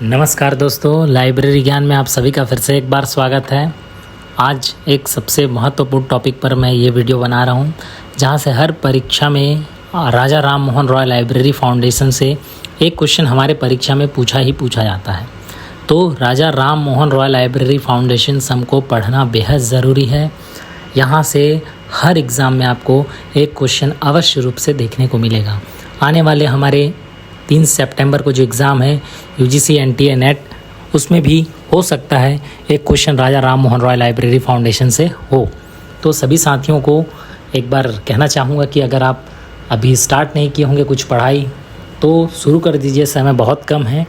नमस्कार दोस्तों, लाइब्रेरी ज्ञान में आप सभी का फिर से एक बार स्वागत है। आज एक सबसे महत्वपूर्ण टॉपिक पर मैं ये वीडियो बना रहा हूँ, जहाँ से हर परीक्षा में राजा राम मोहन रॉय लाइब्रेरी फाउंडेशन से एक क्वेश्चन हमारे परीक्षा में पूछा जाता है। तो राजा राम मोहन रॉय लाइब्रेरी फाउंडेशन हमको पढ़ना बेहद ज़रूरी है। यहाँ से हर एग्ज़ाम में आपको एक क्वेश्चन अवश्य रूप से देखने को मिलेगा। आने वाले हमारे 3 सितंबर को जो एग्ज़ाम है UGC NTA नेट, उसमें भी हो सकता है एक क्वेश्चन राजा राम मोहन रॉय लाइब्रेरी फाउंडेशन से हो। तो सभी साथियों को एक बार कहना चाहूँगा कि अगर आप अभी स्टार्ट नहीं किए होंगे कुछ पढ़ाई, तो शुरू कर दीजिए। समय बहुत कम है,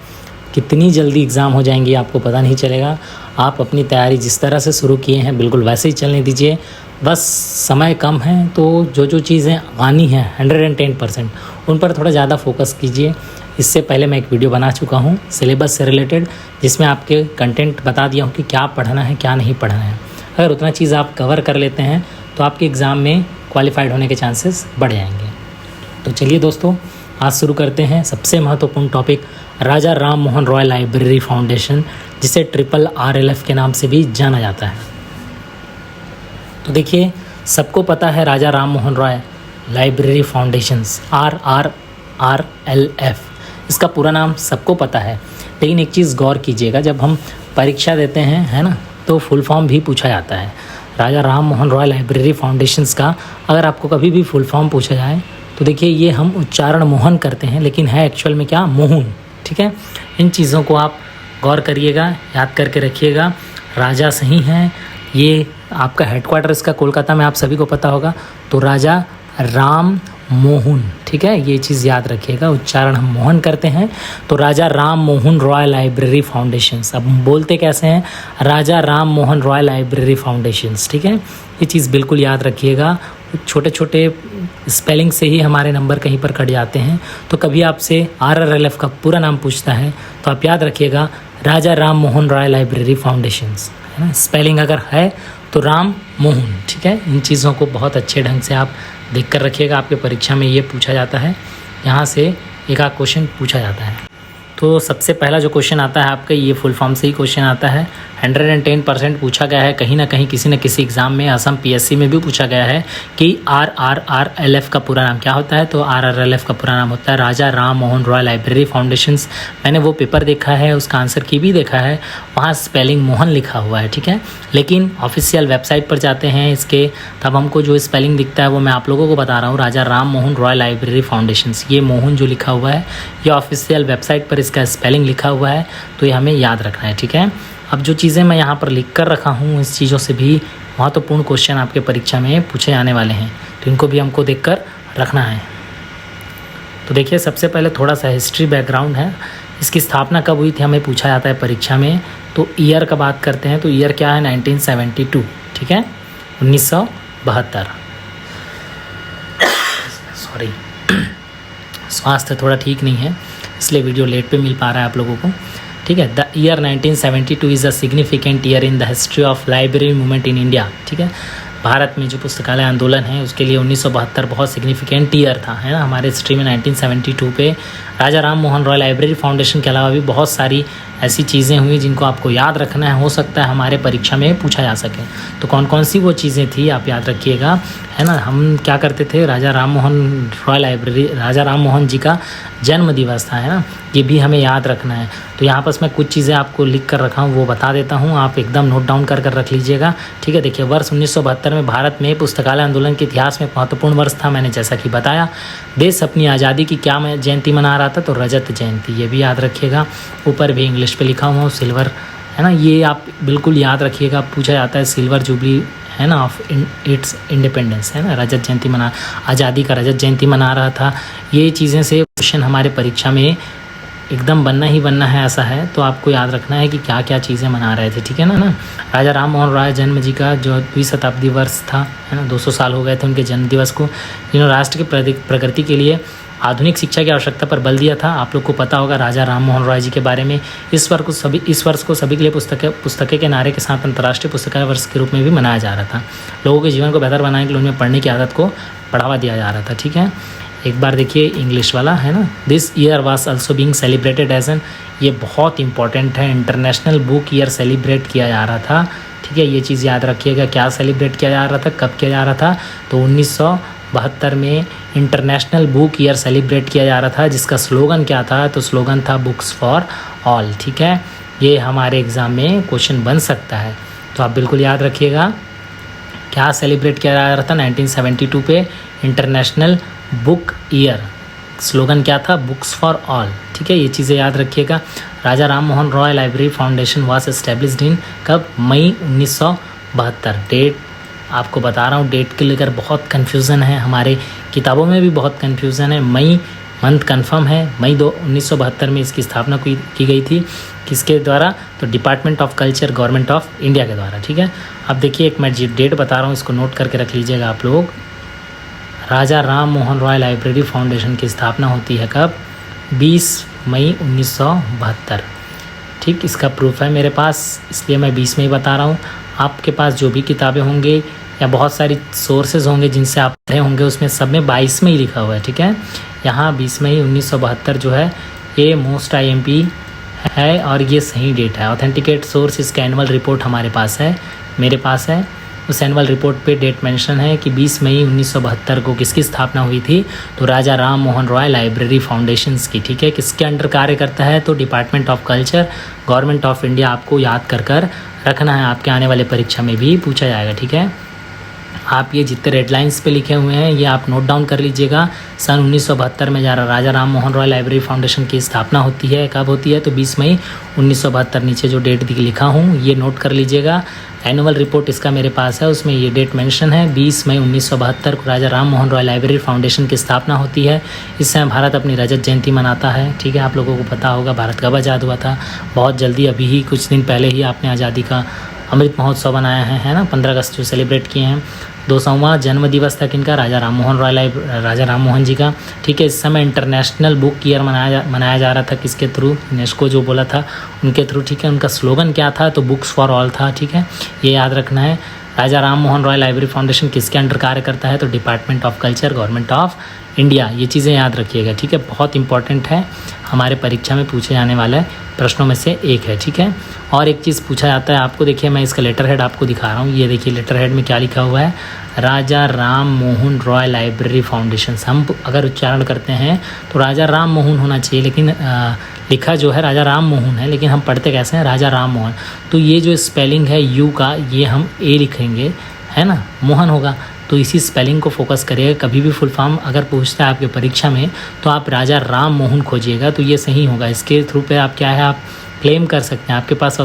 कितनी जल्दी एग्ज़ाम हो जाएंगी आपको पता नहीं चलेगा। आप अपनी तैयारी जिस तरह से शुरू किए हैं बिल्कुल वैसे ही चलने दीजिए। बस समय कम है, तो जो चीज़ें आनी हैं 110% उन पर थोड़ा ज़्यादा फोकस कीजिए। इससे पहले मैं एक वीडियो बना चुका हूँ सिलेबस से रिलेटेड, जिसमें आपके कंटेंट बता दिया हूँ कि क्या पढ़ना है क्या नहीं पढ़ना है। अगर उतना चीज़ आप कवर कर लेते हैं तो आपके एग्ज़ाम में क्वालिफाइड होने के चांसेस बढ़ जाएंगे। तो चलिए दोस्तों, आज शुरू करते हैं सबसे महत्वपूर्ण टॉपिक, राजा राम मोहन रॉय लाइब्रेरी फाउंडेशन, जिसे RRLF के नाम से भी जाना जाता है। तो देखिए, सबको पता है Raja Ram Mohan Roy library foundations RRLF, इसका पूरा नाम सबको पता है। लेकिन एक चीज़ गौर कीजिएगा, जब हम परीक्षा देते हैं है ना, तो फुल फॉर्म भी पूछा जाता है। राजा राम मोहन रॉय लाइब्रेरी फाउंडेशंस का अगर आपको कभी भी फुल फॉर्म पूछा जाए तो देखिए, ये हम उच्चारण मोहन करते हैं, लेकिन है एक्चुअल में क्या, मोहन। ठीक है, इन चीज़ों को आप गौर करिएगा, याद करके रखिएगा। राजा सही हैं, ये आपका हेडक्वार्टर इसका कोलकाता में, आप सभी को पता होगा। तो राजा राम मोहन, ठीक है, ये चीज़ याद रखिएगा, उच्चारण हम मोहन करते हैं। तो राजा राम मोहन रॉय लाइब्रेरी फाउंडेशंस, अब हम बोलते कैसे हैं, राजा राम मोहन रॉय लाइब्रेरी फाउंडेशंस। ठीक है, ये चीज़ बिल्कुल याद रखिएगा। छोटे छोटे स्पेलिंग से ही हमारे नंबर कहीं पर कट जाते हैं। तो कभी आपसे RRLF का पूरा नाम पूछता है तो आप याद रखिएगा, राजा राम मोहन रॉय लाइब्रेरी फाउंडेशंस, है ना। स्पेलिंग अगर है तो राम मोहन, ठीक है। इन चीज़ों को बहुत अच्छे ढंग से आप देख कर रखिएगा, आपके परीक्षा में ये पूछा जाता है, यहाँ से एक आध क्वेश्चन पूछा जाता है। तो सबसे पहला जो क्वेश्चन आता है आपका, ये फुल फॉर्म से ही क्वेश्चन आता है। 110% पूछा गया है, कहीं ना कहीं किसी न किसी एग्ज़ाम में, असम PSC में भी पूछा गया है कि RRLF का पूरा नाम क्या होता है। तो RRLF का पूरा नाम होता है राजा राम मोहन रॉय लाइब्रेरी फाउंडेशंस। मैंने वो पेपर देखा है, उसका आंसर की भी देखा है, वहाँ स्पेलिंग मोहन लिखा हुआ है, ठीक है। लेकिन ऑफिशियल वेबसाइट पर जाते हैं इसके, तब हमको जो स्पेलिंग दिखता है वो मैं आप लोगों को बता रहा हूँ, राजा राम मोहन रॉय लाइब्रेरी फाउंडेशंस। ये मोहन जो लिखा हुआ है, ये ऑफिशियल वेबसाइट पर इसका स्पेलिंग लिखा हुआ है, तो ये हमें याद रखना है, ठीक है। अब जो चीज़ें मैं यहाँ पर लिख कर रखा हूँ, इस चीज़ों से भी महत्वपूर्ण क्वेश्चन आपके परीक्षा में पूछे जाने वाले हैं, तो इनको भी हमको देख कर रखना है। तो देखिए, सबसे पहले थोड़ा सा हिस्ट्री बैकग्राउंड है। इसकी स्थापना कब हुई थी हमें पूछा जाता है परीक्षा में। तो ईयर का बात करते हैं, तो ईयर क्या है, 1972, ठीक है, 1972। सॉरी, स्वास्थ्य थोड़ा ठीक नहीं है, इसलिए वीडियो लेट पे मिल पा रहा है आप लोगों को, ठीक है। The year 1972 is a significant year in the history of library movement in India, ठीक है। भारत में जो पुस्तकालय आंदोलन है उसके लिए 1972 बहुत सिग्निफिकेंट ईयर था, है ना, हमारे हिस्ट्री में। 1972 पे राजा राम मोहन रॉय लाइब्रेरी फाउंडेशन के अलावा भी बहुत सारी ऐसी चीज़ें हुई जिनको आपको याद रखना है, हो सकता है हमारे परीक्षा में पूछा जा सके। तो कौन कौन सी वो चीज़ें थी आप याद रखिएगा, है ना। हम क्या करते थे, राजा राम मोहन रॉय लाइब्रेरी, राजा राम मोहन जी का जन्म दिवस था, है ना, ये भी हमें याद रखना है। तो यहाँ पर मैं कुछ चीज़ें आपको लिख कर रखा हूँ, वो बता देता हूँ, आप एकदम नोट डाउन कर रख लीजिएगा, ठीक है। देखिए, वर्ष 1972 में भारत में पुस्तकालय आंदोलन के इतिहास में महत्वपूर्ण वर्ष था, मैंने जैसा कि बताया। देश अपनी आज़ादी की क्या जयंती मना रहा था, तो रजत जयंती, ये भी याद रखिएगा। ऊपर भी इंग्लिश पे लिखा हुआ, सिल्वर, है ना, ये आप बिल्कुल याद रखिएगा, पूछा जाता है। सिल्वर जुबली, है ना, ऑफ इट्स इंडिपेंडेंस, है ना, रजत जयंती मना, आज़ादी का रजत जयंती मना रहा था। ये चीज़ें से क्वेश्चन हमारे परीक्षा में एकदम बनना ही बनना है, ऐसा है। तो आपको याद रखना है कि क्या क्या चीज़ें मना रहे थे, ठीक है ना। राजा राम मोहन रॉय जन्म जी का जो 2वीं शताब्दी वर्ष था, है ना, 200 साल हो गए थे उनके जन्म दिवस को, जिन्होंने राष्ट्र की प्रगति के लिए आधुनिक शिक्षा की आवश्यकता पर बल दिया था। आप लोग को पता होगा राजा राम मोहन रॉय जी के बारे में। इस वर्ष को सभी के लिए पुस्तकें के नारे के साथ अंतर्राष्ट्रीय पुस्तकालय वर्ष के रूप में भी मनाया जा रहा था। लोगों के जीवन को बेहतर बनाने के लिए उनमें पढ़ने की आदत को बढ़ावा दिया जा रहा था, ठीक है। एक बार देखिए इंग्लिश वाला, है ना। This year was also being celebrated as an ये बहुत इंपॉर्टेंट है। इंटरनेशनल बुक ईयर सेलिब्रेट किया जा रहा था, ठीक है, ये चीज़ याद रखिएगा। क्या सेलिब्रेट किया जा रहा था, कब किया जा रहा था? तो 1972 में इंटरनेशनल बुक ईयर सेलिब्रेट किया जा रहा था, जिसका स्लोगन क्या था? तो स्लोगन था बुक्स फॉर ऑल, ठीक है। ये हमारे एग्ज़ाम में क्वेश्चन बन सकता है, तो आप बिल्कुल याद रखिएगा। क्या सेलिब्रेट किया जा रहा था 1972 पे? International book year. स्लोगन क्या था? बुक्स फॉर ऑल, ठीक है, ये चीज़ें याद रखिएगा। Raja Ram Mohan Roy library foundation was established in कब? मई 1972। डेट आपको बता रहा हूँ, डेट के लेकर बहुत कन्फ्यूज़न है, हमारे किताबों में भी बहुत कन्फ्यूज़न है। मई मंथ कंफर्म है, मई 1972 में इसकी स्थापना की गई थी। किसके द्वारा? तो department of culture, government of India के द्वारा, ठीक है। अब देखिए, एक मैं डेट बता रहा हूँ, इसको नोट करके रख लीजिएगा आप लोग। राजा राम मोहन रॉय लाइब्रेरी फाउंडेशन की स्थापना होती है कब? 20 मई 1972, ठीक। इसका प्रूफ है मेरे पास, इसलिए मैं 20 में ही बता रहा हूँ। आपके पास जो भी किताबें होंगे या बहुत सारी सोर्सेज होंगे जिनसे आप पढ़े होंगे, उसमें सब में 22 में ही लिखा हुआ है, ठीक है। यहाँ 20 मई 1972 जो है ये मोस्ट IMP है और ये सही डेट है। ऑथेंटिकेट सोर्स इसका एनुअल रिपोर्ट हमारे पास है, मेरे पास है। उस एनुअल रिपोर्ट पे डेट मेंशन है कि 20 मई 1972 को किसकी स्थापना हुई थी? तो राजा राम मोहन रॉय लाइब्रेरी फाउंडेशंस की, ठीक है। किसके अंडर कार्य करता है? तो department of culture, government of India. आपको याद कर रखना है, आपके आने वाले परीक्षा में भी पूछा जाएगा, ठीक है। आप ये जितने रेड लाइंस पे लिखे हुए हैं ये आप नोट डाउन कर लीजिएगा। सन 1972 में राजा राम मोहन रॉय लाइब्रेरी फाउंडेशन की स्थापना होती है। कब होती है? तो 20 मई 1972। नीचे जो डेट लिखा हूँ ये नोट कर लीजिएगा। एनुअल रिपोर्ट इसका मेरे पास है, उसमें ये डेट मेंशन है 20 मई 1972 को राजा राम मोहन रॉय लाइब्रेरी फाउंडेशन की स्थापना होती है। इस समय भारत अपनी रजत जयंती मनाता है, ठीक है। आप लोगों को पता होगा भारत कब आज़ाद हुआ था? बहुत जल्दी, अभी ही कुछ दिन पहले ही आपने आज़ादी का अमृत महोत्सव मनाया है ना, 15 अगस्त जो सेलिब्रेट किए हैं। 200वां जन्म दिवस था किनका? राजा राम मोहन जी का, ठीक है। इस समय इंटरनेशनल बुक ईयर मनाया जा रहा था, किसके थ्रू? यूनेस्को जो बोला था उनके थ्रू, ठीक है। उनका स्लोगन क्या था? तो बुक्स फॉर ऑल था, ठीक है, ये याद रखना है। राजा राम मोहन रॉय लाइब्रेरी फाउंडेशन किसके अंडर कार्य करता है? तो department of culture, government of India. ये चीज़ें याद रखिएगा, ठीक है, बहुत इंपॉर्टेंट है, हमारे परीक्षा में पूछे जाने वाले प्रश्नों में से एक है, ठीक है। और एक चीज़ पूछा जाता है आपको, देखिए मैं इसका लेटर हेड आपको दिखा रहा हूँ। ये देखिए लेटर हेड में क्या लिखा हुआ है? Raja Ram Mohan Roy library foundation. हम अगर उच्चारण करते हैं तो राजा राम मोहन होना चाहिए, लेकिन लिखा जो है राजा राम मोहन है, लेकिन हम पढ़ते कैसे हैं? राजा राम मोहन। तो ये जो स्पेलिंग है यू का, ये हम ए लिखेंगे, है ना, मोहन होगा। तो इसी स्पेलिंग को फोकस करिएगा। कभी भी फुल फॉर्म अगर पूछता है आपके परीक्षा में तो आप राजा राम मोहन खोजिएगा, तो ये सही होगा। इसके थ्रू पे आप क्या है, आप क्लेम कर सकते हैं। आपके पास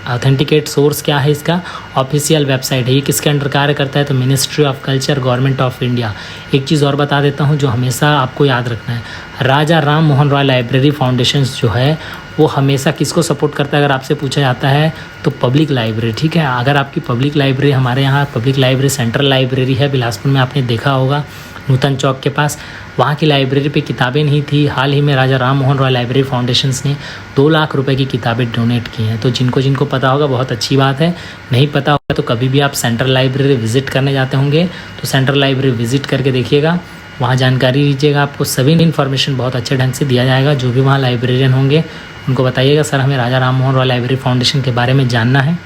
ऑथेंटिकेट सोर्स क्या है? इसका ऑफिशियल वेबसाइट है। ये किसके अंडर कार्य करता है? तो ministry of culture, government of India. एक चीज़ और बता देता हूँ जो हमेशा आपको याद रखना है, राजा राम मोहन रॉय लाइब्रेरी फाउंडेशन जो है वो हमेशा किसको सपोर्ट करता है? अगर आपसे पूछा जाता है तो पब्लिक लाइब्रेरी, ठीक है। अगर आपकी पब्लिक लाइब्रेरी, हमारे यहाँ पब्लिक लाइब्रेरी सेंट्रल लाइब्रेरी है बिलासपुर में, आपने देखा होगा नूतन चौक के पास, वहाँ की लाइब्रेरी पे किताबें नहीं थी। हाल ही में राजा राम मोहन रॉय लाइब्रेरी फाउंडेशंस ने 2 लाख रुपए की किताबें डोनेट की हैं। तो जिनको पता होगा बहुत अच्छी बात है, नहीं पता होगा तो कभी भी आप सेंट्रल लाइब्रेरी विजिट करने जाते होंगे तो सेंट्रल लाइब्रेरी विजिट करके देखिएगा, वहाँ जानकारी लीजिएगा। आपको सभी इन्फॉर्मेशन बहुत अच्छे ढंग से दिया जाएगा। जो भी वहाँ लाइब्रेरियन होंगे उनको बताइएगा, सर हमें राजा राम मोहन रॉय लाइब्रेरी फाउंडेशन के बारे में जानना है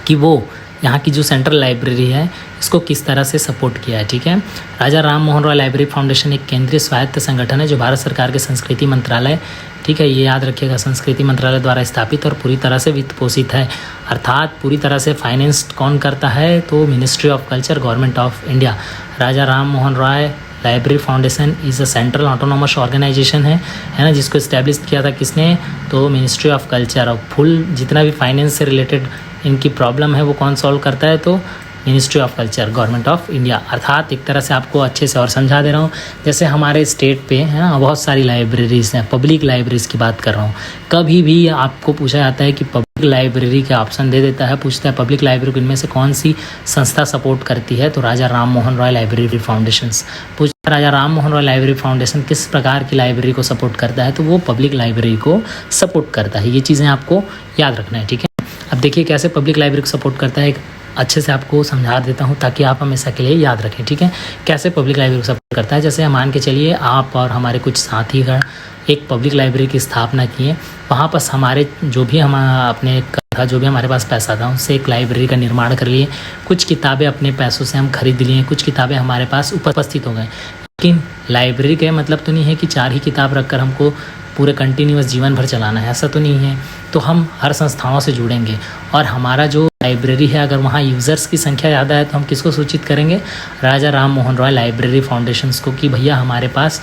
कि वो यहाँ की जो सेंट्रल लाइब्रेरी है इसको किस तरह से सपोर्ट किया है, ठीक है। राजा राम मोहन रॉय लाइब्रेरी फाउंडेशन एक केंद्रीय स्वायत्त संगठन है जो भारत सरकार के संस्कृति मंत्रालय, ठीक है, ये याद रखिएगा, संस्कृति मंत्रालय द्वारा स्थापित और पूरी तरह से वित्त पोषित है। अर्थात पूरी तरह से फाइनेंस कौन करता है? तो ministry of culture, government of India. Raja Ram Mohan Roy library foundation is a central autonomous organisation है ना, जिसको इस्टेब्लिश किया था किसने? तो मिनिस्ट्री ऑफ कल्चर। और फुल जितना भी फाइनेंस से रिलेटेड इनकी प्रॉब्लम है वो कौन सॉल्व करता है? तो ministry of culture, government of India. अर्थात एक तरह से आपको अच्छे से और समझा दे रहा हूँ, जैसे हमारे स्टेट पे है ना बहुत सारी लाइब्रेरीज़ हैं, पब्लिक लाइब्रेरीज़ की बात कर रहा हूँ। कभी भी आपको पूछा जाता है कि पब्लिक लाइब्रेरी का ऑप्शन दे देता है, पूछता है पब्लिक लाइब्रेरी को इनमें से कौन सी संस्था सपोर्ट करती है? तो राजा राम मोहन रॉय लाइब्रेरी फाउंडेशंस। पूछता है राजा राम मोहन रॉय लाइब्रेरी फाउंडेशन किस प्रकार की लाइब्रेरी को सपोर्ट करता है? तो वो पब्लिक लाइब्रेरी को सपोर्ट करता है। ये चीज़ें आपको याद रखना है, ठीक है। अब देखिए कैसे पब्लिक लाइब्रेरी को सपोर्ट करता है, एक अच्छे से आपको समझा देता हूँ ताकि आप हमेशा के लिए याद रखें, ठीक है। कैसे पब्लिक लाइब्रेरी को सपोर्ट करता है? जैसे मान के चलिए आप और हमारे कुछ साथीगण एक पब्लिक लाइब्रेरी की स्थापना किए। वहाँ पर हमारे जो भी हम अपने था, जो भी हमारे पास पैसा था, उससे एक लाइब्रेरी का निर्माण कर लिए। कुछ किताबें अपने पैसों से हम खरीद लिए, कुछ किताबें हमारे पास उपस्थित हो गए। लेकिन लाइब्रेरी का मतलब तो नहीं है कि 4 ही किताब रखकर हमको पूरे कंटिन्यूअस जीवन भर चलाना है, ऐसा तो नहीं है। तो हम हर संस्थाओं से जुड़ेंगे और हमारा जो लाइब्रेरी है, अगर वहाँ यूज़र्स की संख्या ज़्यादा है तो हम किसको सूचित करेंगे? राजा राम मोहन रॉय लाइब्रेरी फाउंडेशंस को, कि भैया हमारे पास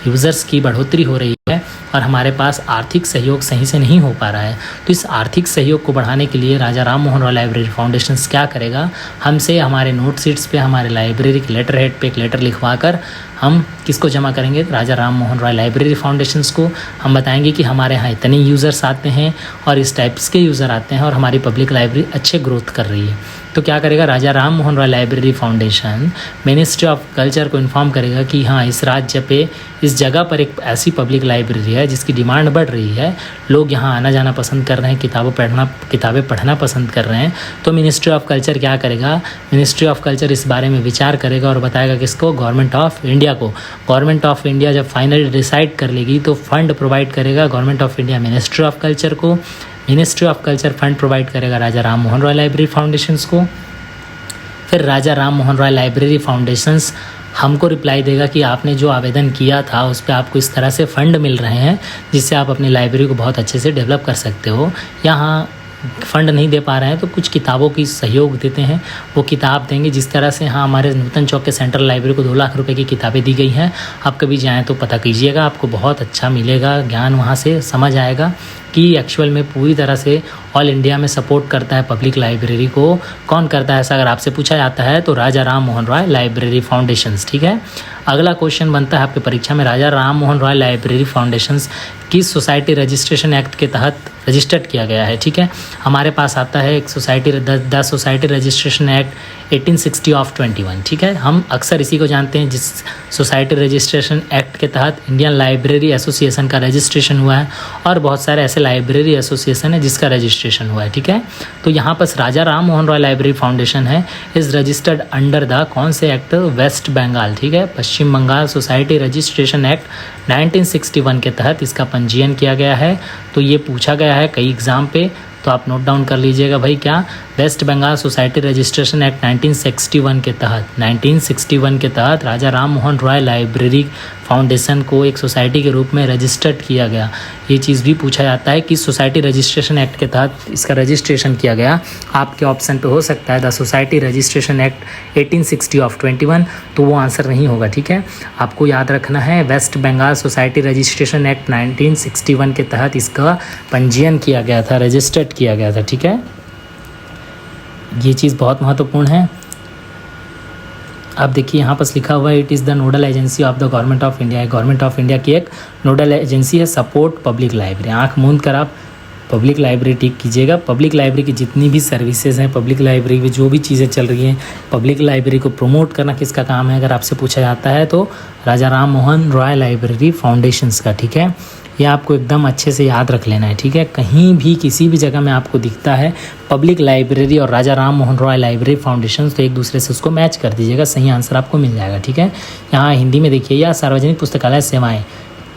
यूज़र्स की बढ़ोतरी हो रही है और हमारे पास आर्थिक सहयोग सही से नहीं हो पा रहा है। तो इस आर्थिक सहयोग को बढ़ाने के लिए राजा राम मोहन रॉय लाइब्रेरी फाउंडेशंस क्या करेगा? हमसे हमारे नोट शीट्स पे, हमारे लाइब्रेरी के लेटर हेड पे एक लेटर लिखवा कर हम किसको जमा करेंगे? राजा राम मोहन रॉय लाइब्रेरी फाउंडेशंस को। हम बताएंगे कि हमारे यहाँ इतने यूज़र्स आते हैं और इस टाइप्स के यूज़र आते हैं और हमारी पब्लिक लाइब्रेरी अच्छे ग्रोथ कर रही है। तो क्या करेगा Raja Ram Mohan Roy library foundation? Ministry of culture को इन्फॉर्म करेगा कि हाँ, इस राज्य पे, इस जगह पर एक ऐसी पब्लिक लाइब्रेरी है जिसकी डिमांड बढ़ रही है, लोग यहाँ आना जाना पसंद कर रहे हैं, किताबें पढ़ना पसंद कर रहे हैं। तो मिनिस्ट्री ऑफ कल्चर क्या करेगा? मिनिस्ट्री ऑफ कल्चर इस बारे में विचार करेगा और बताएगा किसको? गवर्नमेंट ऑफ इंडिया को। गवर्नमेंट ऑफ इंडिया जब फाइनली डिसाइड कर लेगी तो फंड प्रोवाइड करेगा government of India ministry of culture को। Ministry of culture fund provide करेगा राजा राम मोहन रॉय लाइब्रेरी फाउंडेशंस को। फिर राजा राम मोहन रॉय लाइब्रेरी फाउंडेशंस हमको रिप्लाई देगा कि आपने जो आवेदन किया था उस पर आपको इस तरह से फ़ंड मिल रहे हैं जिससे आप अपनी लाइब्रेरी को बहुत अच्छे से डेवलप कर सकते हो। यहाँ फ़ंड नहीं दे पा रहे हैं तो कुछ किताबों की सहयोग देते हैं, वो किताब देंगे। जिस तरह से हाँ, हमारे नूतन चौक के सेंट्रल लाइब्रेरी को 2 लाख रुपए की किताबें दी गई हैं। आप कभी जाएँ तो पता कीजिएगा, आपको बहुत अच्छा मिलेगा ज्ञान, वहाँ से समझ आएगा कि एक्चुअल में पूरी तरह से ऑल इंडिया में सपोर्ट करता है पब्लिक लाइब्रेरी को कौन करता है। ऐसा अगर आपसे पूछा जाता है तो राजा राम मोहन रॉय लाइब्रेरी फाउंडेशंस। ठीक है, अगला क्वेश्चन बनता है आपकी परीक्षा में, राजा राम मोहन रॉय लाइब्रेरी फाउंडेशंस किस सोसाइटी रजिस्ट्रेशन एक्ट के तहत रजिस्टर्ड किया गया है? ठीक है, हमारे पास आता है एक society, the society registration act 1860 of 21। ठीक है, हम अक्सर इसी को जानते हैं, जिस सोसाइटी रजिस्ट्रेशन एक्ट के तहत इंडियन लाइब्रेरी एसोसिएशन का रजिस्ट्रेशन हुआ है और बहुत सारे ऐसे लाइब्रेरी एसोसिएशन है जिसका रजिस्ट्रेशन हुआ है। ठीक है, तो यहाँ पर राजा राम मोहन रॉय लाइब्रेरी फाउंडेशन है, इज़ रजिस्टर्ड अंडर द कौन से एक्ट? वेस्ट बंगाल। ठीक है, पश्चिम बंगाल सोसाइटी रजिस्ट्रेशन एक्ट 1961 के तहत इसका पंजीयन किया गया है। तो ये पूछा गया है कई एग्ज़ाम पे, तो आप नोट डाउन कर लीजिएगा भाई, क्या? West Bengal society registration act 1961 के तहत राजा राम मोहन रॉय लाइब्रेरी फाउंडेशन को एक सोसाइटी के रूप में रजिस्टर्ड किया गया। ये चीज़ भी पूछा जाता है कि सोसाइटी रजिस्ट्रेशन एक्ट के तहत इसका रजिस्ट्रेशन किया गया। आपके ऑप्शन पे हो सकता है the society registration act 1860 of 21, तो वो आंसर नहीं होगा। ठीक है, आपको याद रखना है West Bengal society registration act 1961 के तहत इसका पंजीयन किया गया था, रजिस्टर्ड किया गया था। ठीक है, ये चीज़ बहुत महत्वपूर्ण है। अब देखिए यहाँ पर लिखा हुआ है it is the nodal agency of the government of India. Government of India की एक नोडल एजेंसी है, सपोर्ट पब्लिक लाइब्रेरी। आँख मूंद कर आप पब्लिक लाइब्रेरी टिक कीजिएगा। पब्लिक लाइब्रेरी की जितनी भी सर्विसेज हैं, पब्लिक लाइब्रेरी में जो भी चीज़ें चल रही हैं, पब्लिक लाइब्रेरी को प्रमोट करना किसका काम है? अगर आपसे पूछा जाता है तो राजा राम मोहन रॉय लाइब्रेरी फाउंडेशंस का। ठीक है, ये आपको एकदम अच्छे से याद रख लेना है। ठीक है, कहीं भी किसी भी जगह में आपको दिखता है पब्लिक लाइब्रेरी और राजा राम मोहन रॉय लाइब्रेरी फाउंडेशन, तो एक दूसरे से उसको मैच कर दीजिएगा, सही आंसर आपको मिल जाएगा। ठीक है, यहाँ हिंदी में देखिए, या सार्वजनिक पुस्तकालय सेवाएं,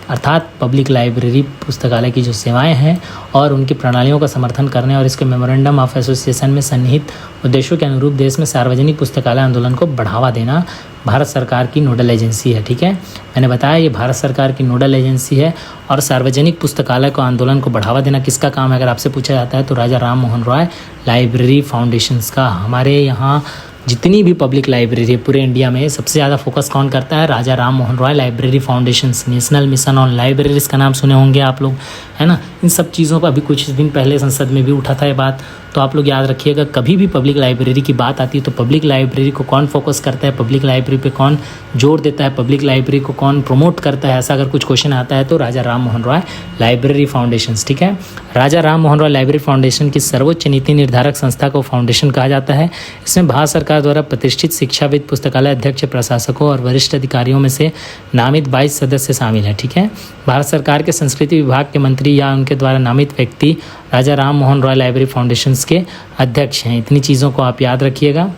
अर्थात पब्लिक लाइब्रेरी पुस्तकालय की जो सेवाएं हैं और उनकी प्रणालियों का समर्थन करने और इसके मेमोरेंडम ऑफ एसोसिएशन में सन्निहित उद्देश्यों के अनुरूप देश में सार्वजनिक पुस्तकालय आंदोलन को बढ़ावा देना भारत सरकार की नोडल एजेंसी है। ठीक है, मैंने बताया ये भारत सरकार की नोडल एजेंसी है और सार्वजनिक पुस्तकालय को आंदोलन को बढ़ावा देना किसका काम है? अगर आपसे पूछा जाता है तो राजा राम मोहन रॉय लाइब्रेरी फाउंडेशंस का। हमारे यहाँ जितनी भी पब्लिक लाइब्रेरी है पूरे इंडिया में, सबसे ज़्यादा फोकस कौन करता है? Raja Ram Mohan Roy library foundations. National mission on libraries का नाम सुने होंगे आप लोग, है ना? इन सब चीज़ों पर अभी कुछ दिन पहले संसद में भी उठा था ये बात, तो आप लोग याद रखिएगा, कभी भी पब्लिक लाइब्रेरी की बात आती है तो पब्लिक लाइब्रेरी को कौन फोकस करता है, पब्लिक लाइब्रेरी पे कौन जोर देता है, पब्लिक लाइब्रेरी को कौन प्रमोट करता है, ऐसा अगर कुछ क्वेश्चन आता है तो राजा राम मोहन रॉय लाइब्रेरी फाउंडेशंस। ठीक है, राजा राम मोहन रॉय लाइब्रेरी फाउंडेशन की सर्वोच्च नीति निर्धारक संस्था को फाउंडेशन कहा जाता है। इसमें भारत सरकार द्वारा प्रतिष्ठित शिक्षाविद, पुस्तकालय अध्यक्ष, प्रशासकों और वरिष्ठ अधिकारियों में से नामित 22 सदस्य शामिल हैं। ठीक है, भारत सरकार के संस्कृति विभाग के मंत्री या उनके द्वारा नामित व्यक्ति राजा राम मोहन रॉय लाइब्रेरी फाउंडेशंस के अध्यक्ष हैं। इतनी चीज़ों को आप याद रखिएगा।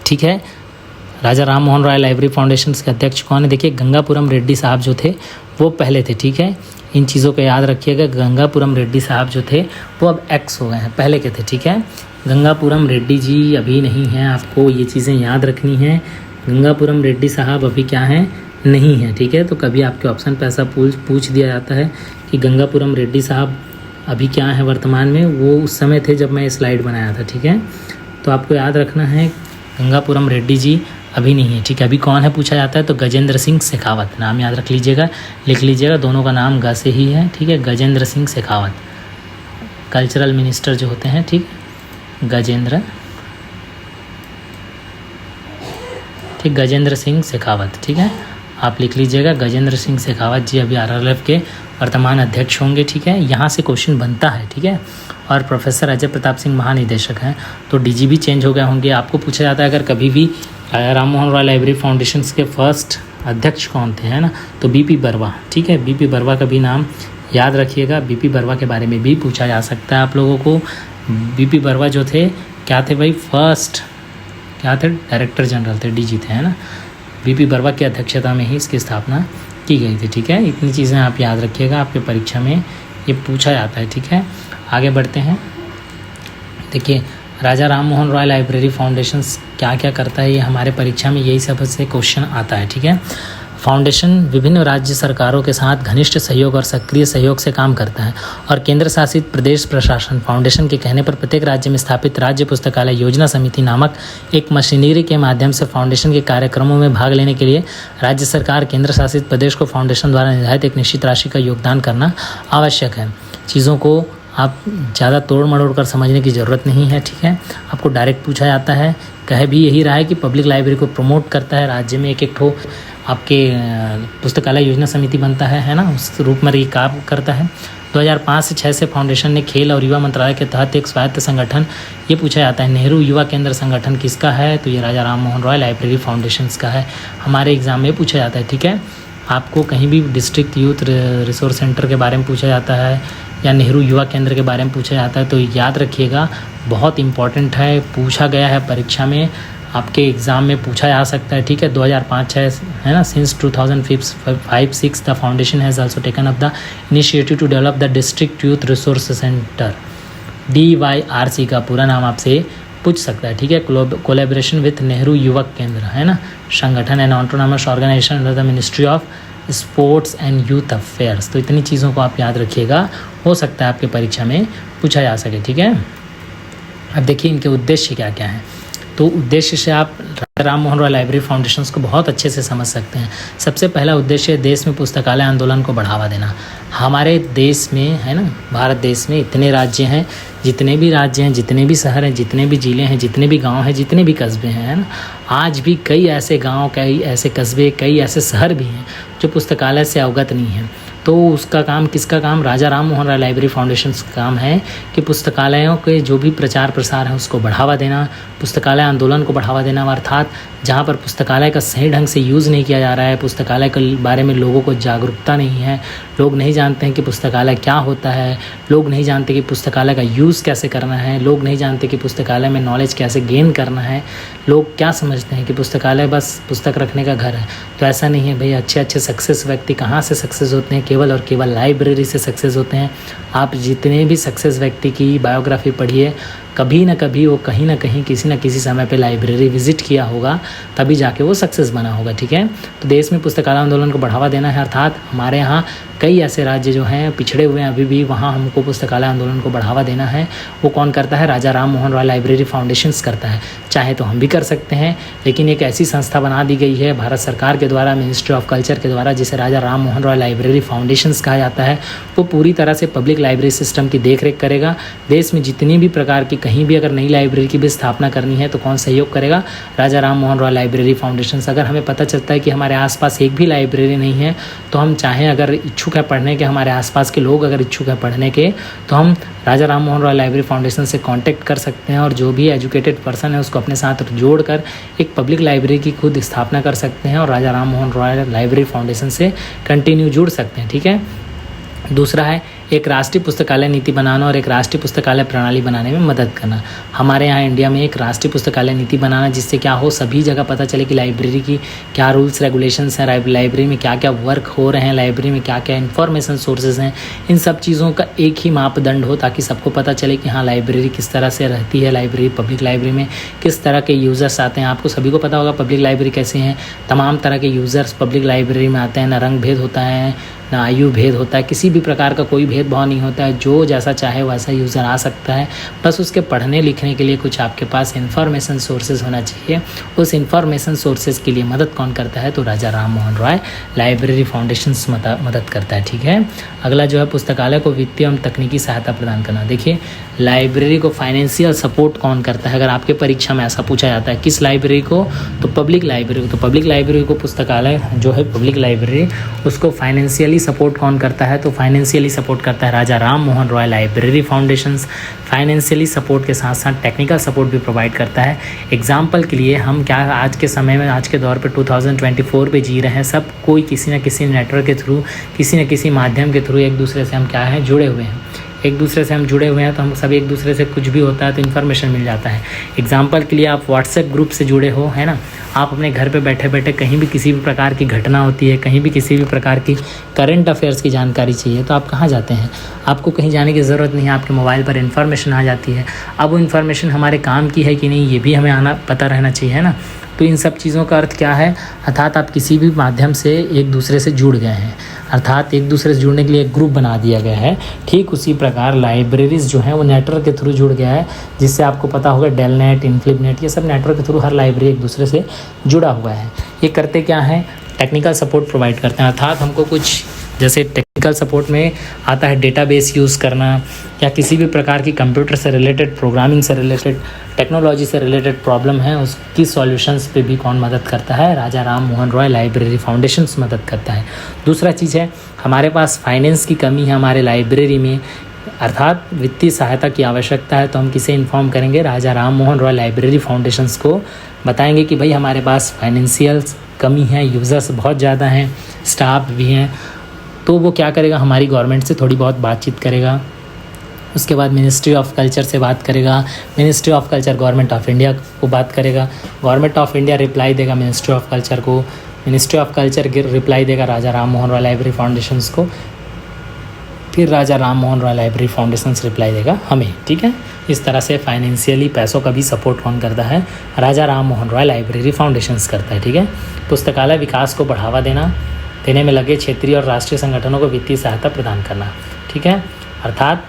ठीक है, राजा राम मोहन रॉय लाइब्रेरी फाउंडेशन के अध्यक्ष कौन है? देखिए गंगापुरम रेड्डी साहब जो थे वो पहले थे, ठीक है। इन चीज़ों को याद रखिएगा। गंगापुरम रेड्डी साहब जो थे वो अब एक्स हो गए हैं, पहले के थे, ठीक है। गंगापुरम रेड्डी जी अभी नहीं हैं, आपको ये चीज़ें याद रखनी हैं। गंगापुरम रेड्डी साहब अभी क्या हैं? नहीं है, ठीक है। तो कभी आपके ऑप्शन पे ऐसा पूछ दिया जाता है कि गंगापुरम रेड्डी साहब अभी क्या है वर्तमान में, वो उस समय थे जब मैं स्लाइड बनाया था, ठीक है। तो आपको याद रखना है गंगापुरम रेड्डी जी अभी नहीं है, ठीक है। अभी कौन है पूछा जाता है तो गजेंद्र सिंह शेखावत, नाम याद रख लीजिएगा, लिख लीजिएगा, दोनों का नाम ग से ही है, ठीक है। गजेंद्र सिंह शेखावत कल्चरल मिनिस्टर जो होते हैं, ठीक, गजेंद्र सिंह शेखावत, ठीक है। आप लिख लीजिएगा गजेंद्र सिंह शेखावत जी अभी आरएलएफ के वर्तमान अध्यक्ष होंगे, ठीक है। यहाँ से क्वेश्चन बनता है, ठीक है। और प्रोफेसर अजय प्रताप सिंह महानिदेशक हैं, तो डीजीपी चेंज हो गए होंगे। आपको पूछा जाता है अगर कभी भी राम मोहन रॉय लाइब्रेरी फाउंडेशन के फर्स्ट अध्यक्ष कौन थे, है ना, तो बीपी बर्वा, ठीक है। बीपी बर्वा का भी नाम याद रखिएगा। बीपी बर्वा के बारे में भी पूछा जा सकता है आप लोगों को। बीपी बर्वा जो थे क्या थे भाई? फर्स्ट क्या थे? डायरेक्टर जनरल थे, डीजी थे, है ना। बीपी बर्वा की अध्यक्षता में ही इसकी स्थापना की गई थी, ठीक है। इतनी चीज़ें आप याद रखिएगा, आपके परीक्षा में ये पूछा जाता है, ठीक है। आगे बढ़ते हैं। देखिए राजा राम मोहन रॉय लाइब्रेरी फाउंडेशन क्या क्या करता है, ये हमारे परीक्षा में यही सब से क्वेश्चन आता है, ठीक है। फाउंडेशन विभिन्न राज्य सरकारों के साथ घनिष्ठ सहयोग और सक्रिय सहयोग से काम करता है और केंद्र शासित प्रदेश प्रशासन फाउंडेशन के कहने पर प्रत्येक राज्य में स्थापित राज्य पुस्तकालय योजना समिति नामक एक मशीनरी के माध्यम से फाउंडेशन के कार्यक्रमों में भाग लेने के लिए राज्य सरकार केंद्र शासित प्रदेश को फाउंडेशन द्वारा निर्धारित एक निश्चित राशि का योगदान करना आवश्यक है। चीज़ों को आप ज़्यादा तोड़ मड़ोड़ कर समझने की ज़रूरत नहीं है, ठीक है। आपको डायरेक्ट पूछा जाता है, कह भी यही रहा है कि पब्लिक लाइब्रेरी को प्रमोट करता है, राज्य में एक एक ठो आपके पुस्तकालय योजना समिति बनता है ना, उस रूप में ये काम करता है। 2005 से 6 से फाउंडेशन ने खेल और युवा मंत्रालय के तहत एक स्वायत्त संगठन, ये पूछा जाता है नेहरू युवा केंद्र संगठन किसका है, तो ये राजा राम मोहन रॉय लाइब्रेरी फाउंडेशन का है। हमारे एग्ज़ाम में पूछा जाता है, ठीक है। आपको कहीं भी डिस्ट्रिक्ट यूथ रिसोर्स सेंटर के बारे में पूछा जाता है या नेहरू युवा केंद्र के बारे में पूछा जाता है तो याद रखिएगा, बहुत इंपॉर्टेंट है, पूछा गया है परीक्षा में, आपके एग्ज़ाम में पूछा जा सकता है, ठीक है। 2005-6 है ना। Since 2005-6 the foundation has also taken up the initiative to develop the district youth resource centre, DYRC का पूरा नाम आपसे पूछ सकता है, ठीक है। कोलैबोरेशन विथ नेहरू युवक केंद्र, है ना, संगठन and autonomous organisation under the ministry of sports and youth affairs. तो इतनी चीज़ों को आप याद रखिएगा, हो सकता है आपके परीक्षा में पूछा जा सके, ठीक है। अब देखिए इनके उद्देश्य क्या क्या हैं। तो उद्देश्य से आप राम मोहन रॉय लाइब्रेरी फाउंडेशन को बहुत अच्छे से समझ सकते हैं। सबसे पहला उद्देश्य देश में पुस्तकालय आंदोलन को बढ़ावा देना। हमारे देश में, है ना, भारत देश में इतने राज्य हैं, जितने भी राज्य हैं, जितने भी शहर हैं, जितने भी ज़िले हैं, जितने भी गांव हैं, जितने भी कस्बे हैं, है ना, आज भी कई ऐसे गांव, कई ऐसे कस्बे, कई ऐसे शहर भी हैं जो पुस्तकालय से अवगत नहीं हैं। तो उसका काम, किसका काम? राजा राम मोहन रॉय लाइब्रेरी फाउंडेशन का काम है कि पुस्तकालयों के जो भी प्रचार प्रसार है उसको बढ़ावा देना, पुस्तकालय आंदोलन को बढ़ावा देना, अर्थात जहाँ पर पुस्तकालय का सही ढंग से यूज़ नहीं किया जा रहा है, पुस्तकालय के बारे में लोगों को जागरूकता नहीं है, लोग नहीं जानते हैं कि पुस्तकालय क्या होता है, लोग नहीं जानते कि पुस्तकालय का यूज़ कैसे करना है, लोग नहीं जानते कि पुस्तकालय में नॉलेज कैसे गेन करना है, लोग क्या समझते हैं कि पुस्तकालय बस पुस्तक रखने का घर है। तो ऐसा नहीं है भाई। अच्छे अच्छे सक्सेस व्यक्ति कहाँ से सक्सेस होते हैं? केवल और केवल लाइब्रेरी से सक्सेस होते हैं। आप जितने भी सक्सेस व्यक्ति की बायोग्राफी पढ़िए, कभी ना कभी वो कहीं ना कहीं किसी न किसी समय पे लाइब्रेरी विजिट किया होगा, तभी जाके वो सक्सेस बना होगा, ठीक है। तो देश में पुस्तकालय आंदोलन को बढ़ावा देना है, अर्थात हमारे यहाँ कई ऐसे राज्य जो हैं पिछड़े हुए हैं अभी भी, वहाँ हमको पुस्तकालय आंदोलन को बढ़ावा देना है। वो कौन करता है? राजा राम मोहन रॉय लाइब्रेरी फाउंडेशंस करता है। चाहे तो हम भी कर सकते हैं, लेकिन एक ऐसी संस्था बना दी गई है भारत सरकार के द्वारा, मिनिस्ट्री ऑफ कल्चर के द्वारा, जिसे राजा राम मोहन रॉय लाइब्रेरी फाउंडेशंस कहा जाता है। वो पूरी तरह से पब्लिक लाइब्रेरी सिस्टम की देखरेख करेगा। देश में जितनी भी प्रकार की कहीं भी अगर नई लाइब्रेरी की भी स्थापना करनी है तो कौन सहयोग करेगा? Raja Ram Mohan Roy library foundation. अगर हमें पता चलता है कि हमारे आसपास एक भी लाइब्रेरी नहीं है, तो हम चाहें, अगर इच्छुक है पढ़ने के, हमारे आसपास के लोग अगर इच्छुक है पढ़ने के, तो हम राजा राम मोहन रॉय लाइब्रेरी फाउंडेशन से कांटेक्ट कर सकते हैं और जो भी एजुकेटेड पर्सन है उसको अपने साथ जोड़कर एक पब्लिक लाइब्रेरी की खुद स्थापना कर सकते हैं और राजा राम मोहन रॉय लाइब्रेरी फाउंडेशन से कंटिन्यू जुड़ सकते हैं, ठीक है। दूसरा है एक राष्ट्रीय पुस्तकालय नीति बनाना और एक राष्ट्रीय पुस्तकालय प्रणाली बनाने में मदद करना। हमारे यहाँ इंडिया में एक राष्ट्रीय पुस्तकालय नीति बनाना जिससे क्या हो, सभी जगह पता चले कि लाइब्रेरी की क्या रूल्स रेगुलेशंस हैं, लाइब्रेरी में क्या क्या वर्क हो रहे हैं, लाइब्रेरी में क्या क्या इन्फॉर्मेशन सोर्सेज हैं, इन सब चीज़ों का एक ही मापदंड हो ताकि सबको पता चले कि हाँ लाइब्रेरी किस तरह से रहती है, लाइब्रेरी पब्लिक लाइब्रेरी में किस तरह के यूज़र्स आते हैं। आपको सभी को पता होगा पब्लिक लाइब्रेरी कैसे हैं, तमाम तरह के यूज़र्स पब्लिक लाइब्रेरी में आते हैं, ना रंग भेद होता है ना आयु भेद होता है, किसी भी प्रकार का कोई भेदभाव नहीं होता है, जो जैसा चाहे वैसा यूज़र आ सकता है। बस उसके पढ़ने लिखने के लिए कुछ आपके पास इन्फॉर्मेशन सोर्सेज होना चाहिए। उस इन्फॉर्मेशन सोर्सेज के लिए मदद कौन करता है, तो राजा राम मोहन रॉय लाइब्रेरी फाउंडेशंस मदद करता है। ठीक है, अगला जो है पुस्तकालय को वित्तीय एवं तकनीकी सहायता प्रदान करना। देखिए लाइब्रेरी को फाइनेंशियल सपोर्ट कौन करता है, अगर आपके परीक्षा में ऐसा पूछा जाता है किस लाइब्रेरी को, तो पब्लिक लाइब्रेरी को। तो पब्लिक लाइब्रेरी को पुस्तकालय जो है पब्लिक लाइब्रेरी उसको फाइनेंशियली सपोर्ट कौन करता है, तो फाइनेंशियली सपोर्ट करता है Raja Ram Mohan Roy library foundations. Financially support के साथ साथ टेक्निकल सपोर्ट भी प्रोवाइड करता है। एग्जाम्पल के लिए हम क्या आज के समय में, आज के दौर पे 2024 पे जी रहे हैं, सब कोई किसी न किसी नेटवर्क के थ्रू, किसी न किसी माध्यम के थ्रू एक दूसरे से हम क्या है जुड़े हुए हैं, एक दूसरे से हम जुड़े हुए हैं, तो हम सब एक दूसरे से कुछ भी होता है तो इन्फॉर्मेशन मिल जाता है। एग्जाम्पल के लिए आप व्हाट्सएप ग्रुप से जुड़े हो, है ना, आप अपने घर पे बैठे बैठे कहीं भी किसी भी प्रकार की घटना होती है, कहीं भी किसी भी प्रकार की करंट अफेयर्स की जानकारी चाहिए तो आप कहाँ जाते हैं, आपको कहीं जाने की ज़रूरत नहीं है, आपके मोबाइल पर इन्फॉर्मेशन आ जाती है। अब वो इन्फॉर्मेशन हमारे काम की है कि नहीं ये भी हमें पता रहना चाहिए, है ना। तो इन सब चीज़ों का अर्थ क्या है, अर्थात आप किसी भी माध्यम से एक दूसरे से जुड़ गए हैं, अर्थात एक दूसरे से जुड़ने के लिए एक ग्रुप बना दिया गया है। ठीक उसी प्रकार लाइब्रेरीज़ जो हैं वो नेटवर्क के थ्रू जुड़ गया है, जिससे आपको पता होगा डेलनेट, इनफ्लिपनेट, ये सब नेटवर्क के थ्रू हर लाइब्रेरी एक दूसरे से जुड़ा हुआ है। ये करते क्या है, टेक्निकल सपोर्ट प्रोवाइड करते हैं, अर्थात हमको कुछ जैसे टेक्निकल सपोर्ट में आता है डेटाबेस यूज़ करना या किसी भी प्रकार की कंप्यूटर से रिलेटेड, प्रोग्रामिंग से रिलेटेड, टेक्नोलॉजी से रिलेटेड प्रॉब्लम है उसकी सॉल्यूशंस पे भी कौन मदद करता है, राजा राम मोहन रॉय लाइब्रेरी फाउंडेशंस मदद करता है। दूसरा चीज़ है हमारे पास फाइनेंस की कमी है हमारे लाइब्रेरी में, अर्थात वित्तीय सहायता की आवश्यकता है, तो हम किसे इन्फॉर्म करेंगे, राजा राम मोहन रॉय लाइब्रेरी फाउंडेशंस को बताएंगे कि भाई हमारे पास फाइनेंशियल कमी है, यूज़र्स बहुत ज़्यादा हैं, स्टाफ भी हैं। तो वो क्या करेगा, हमारी गवर्नमेंट से थोड़ी बहुत बातचीत करेगा, उसके बाद मिनिस्ट्री ऑफ कल्चर से बात करेगा, ministry of culture government of India को बात करेगा, गवर्नमेंट ऑफ इंडिया रिप्लाई देगा मिनिस्ट्री ऑफ कल्चर को, मिनिस्ट्री ऑफ कल्चर रिप्लाई देगा राजा राम मोहन रॉय लाइब्रेरी फाउंडेशंस को, फिर Raja Ram Mohan Roy library foundations reply देगा हमें। ठीक है, इस तरह से फाइनेंशियली पैसों का भी सपोर्ट कौन करता है, राजा राम मोहन रॉय लाइब्रेरी फाउंडेशंस करता है। ठीक है, पुस्तकालय विकास को बढ़ावा देने में लगे क्षेत्रीय और राष्ट्रीय संगठनों को वित्तीय सहायता प्रदान करना। ठीक है, अर्थात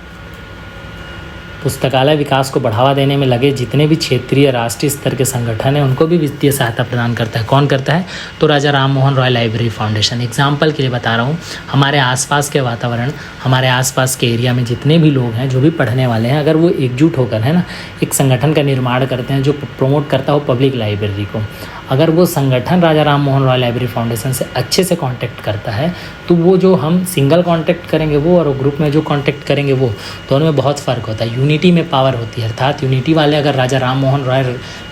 पुस्तकालय विकास को बढ़ावा देने में लगे जितने भी क्षेत्रीय राष्ट्रीय स्तर के संगठन हैं उनको भी वित्तीय सहायता प्रदान करता है। कौन करता है, तो Raja Ram Mohan Roy library foundation. Example के लिए बता रहा हूँ, हमारे आसपास के वातावरण, हमारे आसपास के एरिया में जितने भी लोग हैं जो भी पढ़ने वाले हैं, अगर वो एकजुट होकर, है ना, एक संगठन का निर्माण करते हैं जो प्रमोट करता हो पब्लिक लाइब्रेरी को, अगर वो संगठन राजा राम मोहन रॉय लाइब्रेरी फाउंडेशन से अच्छे से कांटेक्ट करता है तो वो जो हम सिंगल कांटेक्ट करेंगे वो और ग्रुप में जो कांटेक्ट करेंगे वो, दोनों में बहुत फ़र्क होता है। यूनिटी में पावर होती है, अर्थात यूनिटी वाले अगर राजा राम मोहन रॉय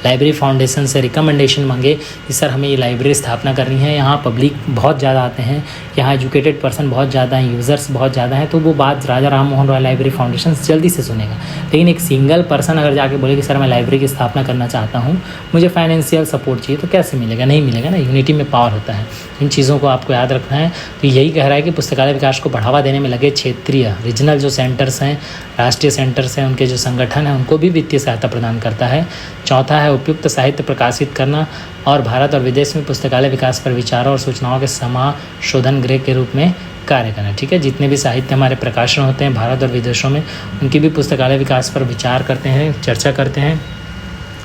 लाइब्रेरी फाउंडेशन से रिकमेंडेशन मांगे कि सर हमें ये लाइब्रेरी स्थापना करनी है, यहाँ पब्लिक बहुत ज़्यादा आते हैं, यहाँ एजुकेटेड पर्सन बहुत ज़्यादा हैं, यूज़र्स बहुत ज़्यादा हैं, तो वो बात राजा राम मोहन रॉय लाइब्रेरी फाउंडेशन जल्दी से सुनेगा। लेकिन एक सिंगल पर्सन अगर जाके बोले कि सर मैं लाइब्रेरी की स्थापना करना चाहता हूँ, मुझे फाइनेंशियल सपोर्ट चाहिए, तो कैसे मिलेगा, नहीं मिलेगा ना। यूनिटी में पावर होता है, इन चीज़ों को आपको याद रखना है। तो यही कह रहा है कि पुस्तकालय विकास को बढ़ावा देने में लगे क्षेत्रीय, रीजनल जो सेंटर्स हैं, राष्ट्रीय सेंटर्स हैं, उनके जो संगठन हैं उनको भी वित्तीय सहायता प्रदान करता है। चौथा है उपयुक्त साहित्य प्रकाशित करना और भारत और विदेश में पुस्तकालय विकास पर विचारों और सूचनाओं के समाशोधन गृह के रूप में कार्य करना। ठीक है, जितने भी साहित्य हमारे प्रकाशन होते हैं भारत और विदेशों में, उनकी भी पुस्तकालय विकास पर विचार करते हैं, चर्चा करते हैं,